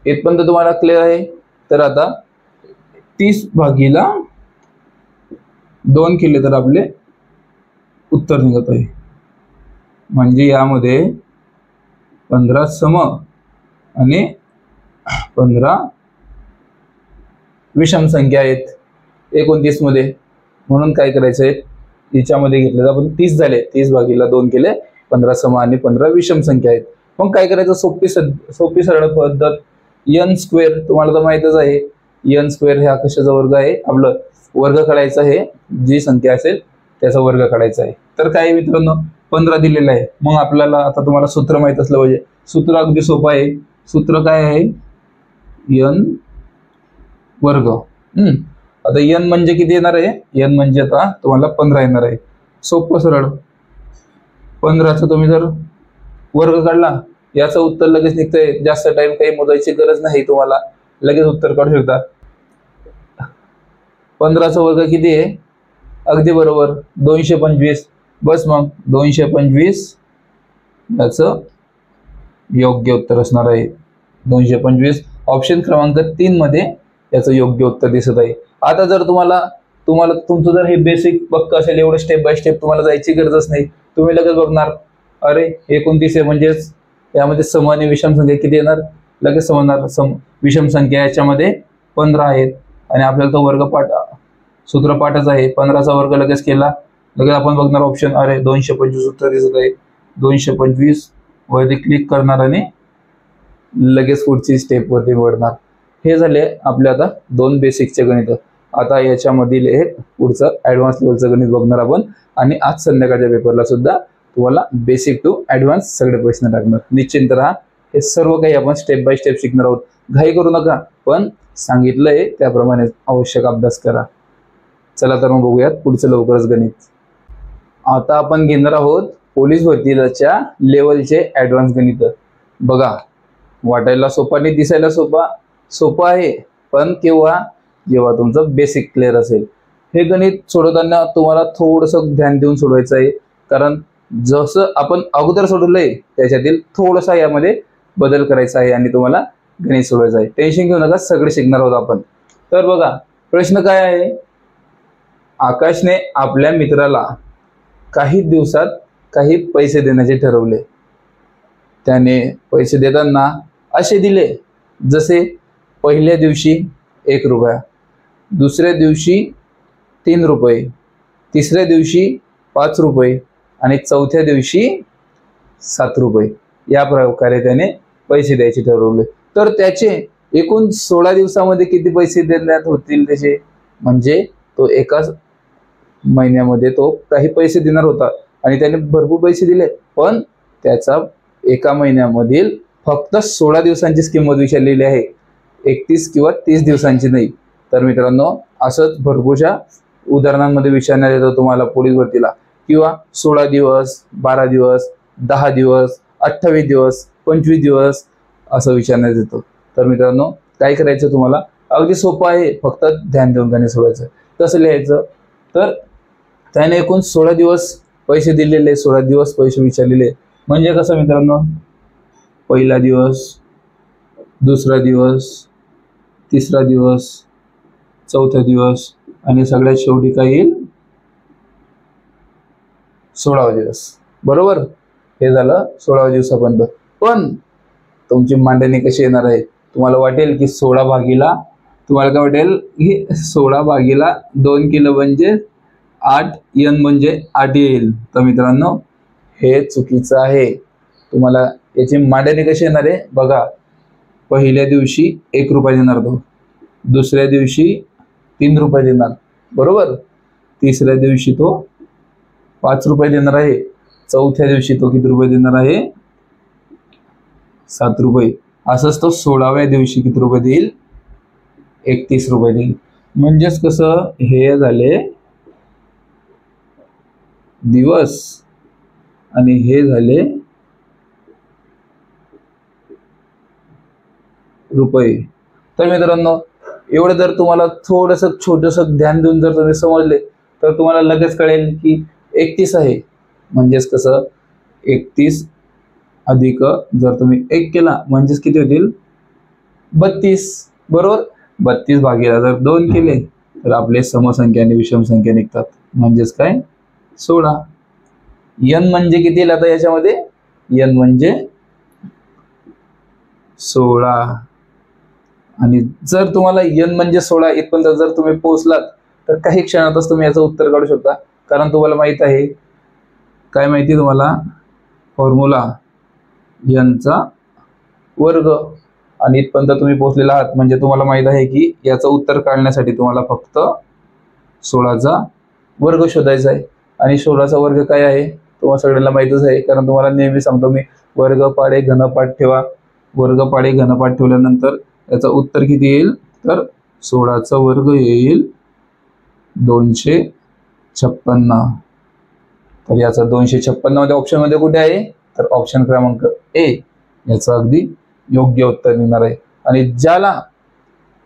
इथपर्यंत तुम्हाला क्लिअर आहे. तर आता 30 भागीला 2 केले तर आपले उत्तर निघत आहे. म्हणजे यामध्ये 15 सम आणि 15 विषम संख्या आहेत 29 मध्ये. म्हणून काय करायचं आहे, याच्यामध्ये घेतलं तर आपण 30 झाले, 30 भागीला 2 केले, 15 सम आणि 15 विषम संख्या आहेत. मग काय करायचं, सोपी सरळ पद्धत, n स्क्वेअर तुम्हाला तर माहितच आहे. n स्क्वेअर हा कशाचा वर्ग आहे, आपलं वर्ग काढायचा आहे, जी संख्या असेल त्याचा वर्ग काढायचा आहे. तर काय मित्रांनो 15 दिलेलं आहे. मग आपल्याला आता तुम्हाला सूत्र माहित असलं पाहिजे. सूत्र अगदी सोपं आहे. सूत्र काय आहे, n वर्ग. आता n म्हणजे किती येणार आहे, n म्हणजे आता तुम्हाला 15 येणार आहे. सोपं सरळ. 15चा तुम्ही जर वर्ग काढला याचं उत्तर लगेच निघतंय. जास्त टाइम काही मोजायची गरज नाही, तुम्हाला लगेच उत्तर काढू शकता. 15चा वर्ग किती आहे, अगदी बरोबर 225. बस मग 225 याचं योग्य उत्तर असणार आहे. 225 ऑप्शन क्रमांक 3 मध्ये याचं योग्य उत्तर दिसत आहे. आता जर तुम्हाला तुमचं जर हे बेसिक पक्क असेल, एवढं स्टेप बाय स्टेप तुम्हाला जायची गरजच नाही. तुम्ही लगेच बघणार, अरे 29 आहे म्हणजेच यामध्ये सम आणि विषम संख्या किती येणार, लगेच समजणार. विषम संख्या याच्यामध्ये 15 आहेत आणि आपल्याला तो वर्ग सूत्र पाठच आहे. 15चा वर्ग लगेच केला, लगेच आपण बघणार ऑप्शन, अरे 225 उत्तर दिसत आहे. 225 वरती क्लिक करणार आणि लगेच पुढची स्टेप वरती वळणार. हे झाले आपले आता 2 बेसिकचे गणित. आता याच्यामधील एक पुढचं ऍडव्हान्स लेवलचं गणित बघणार आपण. आणि आज संध्याकाळच्या पेपरला सुद्धा तुम्हाला बेसिक टू ऍडव्हान्स सगळे प्रश्न टाकणार. निश्चिंत राहा, हे सर्व काही आपण स्टेप बाय स्टेप शिकणार आहोत. घाई करू नका, पण सांगितलंय त्याप्रमाणे आवश्यक अभ्यास करा. चला तर मग बघूयात पुढचं लवकरच गणित. आता आपण घेणार आहोत पोलीस भरतीच्या लेवलचे ऍडव्हान्स गणित. बघा, वाटायला सोपा आणि दिसायला सोपा आहे, पण जेव्हा तुमचं बेसिक क्लिअर असेल. हे गणित सोडवताना तुम्हाला थोडंसं ध्यान देऊन सोडवायचं आहे, कारण जसं आपण अगोदर सोडवलंय त्याच्यातील थोडंसं यामध्ये बदल करायचा आहे आणि तुम्हाला गणित सोडवायचं आहे. टेन्शन घेऊ नका, सगळे शिकणार आहोत आपण. तर बघा, प्रश्न काय आहे, आकाशने आपल्या मित्राला काही दिवसात काही पैसे देण्याचे ठरवले. त्याने पैसे देताना असे दिले, जसे पहिल्या दिवशी 1 रुपया, दुसऱ्या दिवशी 3 रुपये, तिसऱ्या दिवशी 5 रुपये आणि चौथ्या दिवशी 7 रुपये. या प्रकारे त्याने पैसे द्यायचे ठरवले. तर त्याचे एकूण 16 दिवसामध्ये किती पैसे देण्यात होतील त्याचे, म्हणजे तो एकाच महिन्यामध्ये तो काही पैसे देणार होता आणि त्याने भरपूर पैसे दिले, पण त्याचा एका महिन्यामधील फक्त 16 दिवसांचीच किंमत विचारलेली आहे, 31 किंवा 30 दिवसांची नाही. तर मित्रांनो, असंच भरपूरशा उदाहरणांमध्ये विचारण्यात येतं तुम्हाला पोलीस भरतीला, किंवा 16 दिवस, 12 दिवस, 10 दिवस, 28 दिवस, 25 दिवस असं विचारण्यात येतं. तर मित्रांनो, काय करायचं तुम्हाला, अगदी सोपं आहे, फक्त ध्यान देऊन गणित सोडवायचं. कसं लिहायचं, तर त्याने एकूण 16 दिवस पैसे दिलेले, 16 दिवस पैसे विचारलेले. म्हणजे कसं मित्रांनो, पहिला दिवस, दुसरा दिवस, तिसरा दिवस, चौथा दिवस आणि सगळ्यात शेवटी काय येईल, 16वा दिवस. बरोबर, हे झालं 16व्या दिवसापर्यंत. पण तुमची मांडणी कशी येणार आहे, तुम्हाला वाटेल की 16 भागीला, तुम्हाला काय वाटेल की 16 भागीला 2 केलं म्हणजे 8, n म्हणजे 8 येईल. तर मित्रांनो, हे चुकीचं आहे. तुम्हाला याची मांडणी कशी येणार आहे बघा, पहिल्या दिवशी 1 रुपया देणार तो, दुसऱ्या दिवशी 3 रुपये देणार, बरोबर, तिसऱ्या दिवशी तो 5 रुपये देणार आहे, चौथ्या दिवशी तो किती रुपये देणार आहे, 7 रुपये. असंच तो 16व्या दिवशी किती रुपये देईल, 31 रुपये देईल. म्हणजेच कसं, हे झाले दिवस आणि हे झाले रुपये. तर मित्रांनो, एवढं जर तुम्हाला थोडंसं छोटंसं ध्यान देऊन जर तुम्ही समजले तर तुम्हाला लगेच कळेल की 31 आहे. म्हणजेच कसं, 31 अधिक जर तुम्ही 1 केला म्हणजेच किती होतील, 32. बरोबर, 32 भागीला जर 2 केले तर आपले समसंख्या आणि विषम संख्या निघतात. म्हणजेच काय, 16. n म्हणजे किती येईल आता याच्यामध्ये, n म्हणजे 16. आणि जर तुम्हाला n म्हणजे 16 इथपर्यंत जर तुम्ही पोहोचलात तर काही क्षणातच तुम्ही याचं उत्तर काढू शकता. कारण तुम्हाला माहित आहे, काय माहिती तुम्हाला, फॉर्म्युला n चा वर्ग. आणि इथपर्यंत तुम्ही पोहोचलेला आहात म्हणजे तुम्हाला माहित आहे की याचं उत्तर काढण्यासाठी तुम्हाला फक्त 16चा वर्ग शोधायचा आहे. आणि 16चा वर्ग काय आहे तुम्हाला सगळ्यांना माहितच आहे, कारण तुम्हाला नेहमी सांगतो मी, वर्गपाडे घनपाठ ठेवा. वर्गपाडे घनपाठ ठेवल्यानंतर याचं उत्तर किती येईल, तर 16चा वर्ग येईल 256. तर याचा 256 मध्ये ऑप्शन मध्ये कुठे आहे, तर ऑप्शन क्रमांक ए याचं अगदी योग्य उत्तर निघणार आहे. आणि ज्याला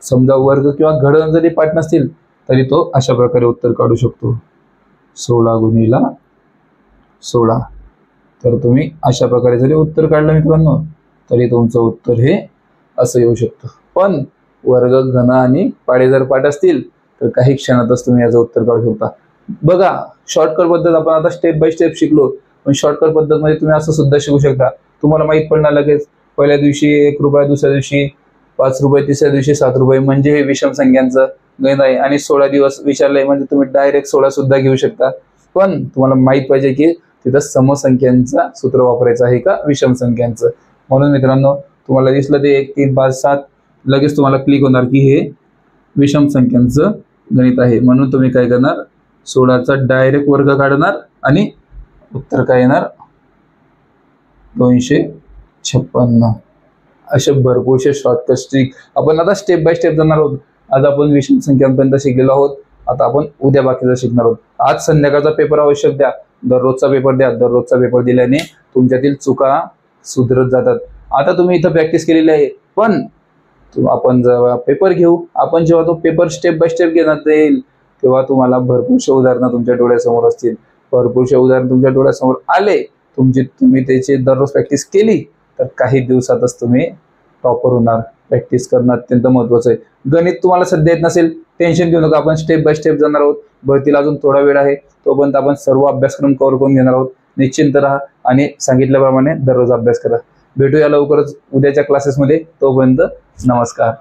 समजा वर्ग किंवा घडण जरी पाठ नसतील तरी तो अशा प्रकारे उत्तर काढू शकतो, 16 गुणिला 16. तर तुम्ही अशा प्रकारे जरी उत्तर काढलं मित्रांनो तरी तुमचं उत्तर हे असं येऊ शकतं. पण वर्ग, घन आणि पाडे जर पाठ असतील तर काही क्षणातच तुम्ही याचं उत्तर काढू शकता. बघा, शॉर्टकट पद्धत आपण आता स्टेप बाय स्टेप शिकलो, पण शॉर्टकट पद्धतमध्ये तुम्ही असं सुद्धा शिकू शकता. तुम्हाला माहित पडणार लगेच, पहिल्या दिवशी 1 रुपया, दुसऱ्या दिवशी 5 रुपये, तिसऱ्या दिवशी 7 रुपये, म्हणजे हे विषम संख्यांचं गणित आहे. आणि 16 दिवस विचारलंय म्हणजे तुम्ही डायरेक्ट 16 सुद्धा घेऊ शकता. पण तुम्हाला माहित पाहिजे की तिथं समसंख्यांचा सूत्र वापरायचं आहे का विषम संख्यांचं. म्हणून मित्रांनो, तुम्हाला दिसलं ते 1, 3, 5, 7 लगेच तुम्हाला क्लिक होणार की हे विषम संख्यांचं गणित आहे. म्हणून तुम्ही काय करणार, 16चा डायरेक्ट वर्ग काढणार आणि उत्तर काय येणार, 256. असे भरपूरसे शॉर्टकट ट्रिक आपण आता स्टेप बाय स्टेप जाणार आहोत. आज आपण विषम संख्यांपर्यंत शिकलेलो आहोत. आता आपण उद्या बाकीचं शिकणार आहोत. आज संध्याकाळचा पेपर आवश्यक द्या, दररोजचा पेपर द्या. दररोजचा पेपर दिल्याने तुमच्यातील चुका सुधरत जातात. आता तुम्ही इथं प्रॅक्टिस केलेली आहे, पण आपण जेव्हा पेपर घेऊ, आपण जेव्हा तो पेपर स्टेप बाय स्टेप घेण्यात येईल तेव्हा तुम्हाला भरपूरशे उदाहरणं तुमच्या डोळ्यासमोर असतील. भरपूरशे उदाहरण तुमच्या डोळ्यासमोर आले, तुम्ही त्याची दररोज प्रॅक्टिस केली तर काही दिवसातच तुम्ही टॉपर होणार. प्रॅक्टिस करणं अत्यंत महत्त्वाचं आहे. गणित तुम्हाला सध्या येत नसेल, टेन्शन घेऊ नका, आपण स्टेप बाय स्टेप जाणार आहोत. भरतीला अजून थोडा वेळ आहे, तोपर्यंत आपण सर्व अभ्यासक्रम कव्हर करून घेणार आहोत. निश्चिंत राहा आणि सांगितल्याप्रमाणे दररोज अभ्यास करा. भेटूया लवकरच उद्याच्या क्लासेसमध्ये. तोपर्यंत नमस्कार.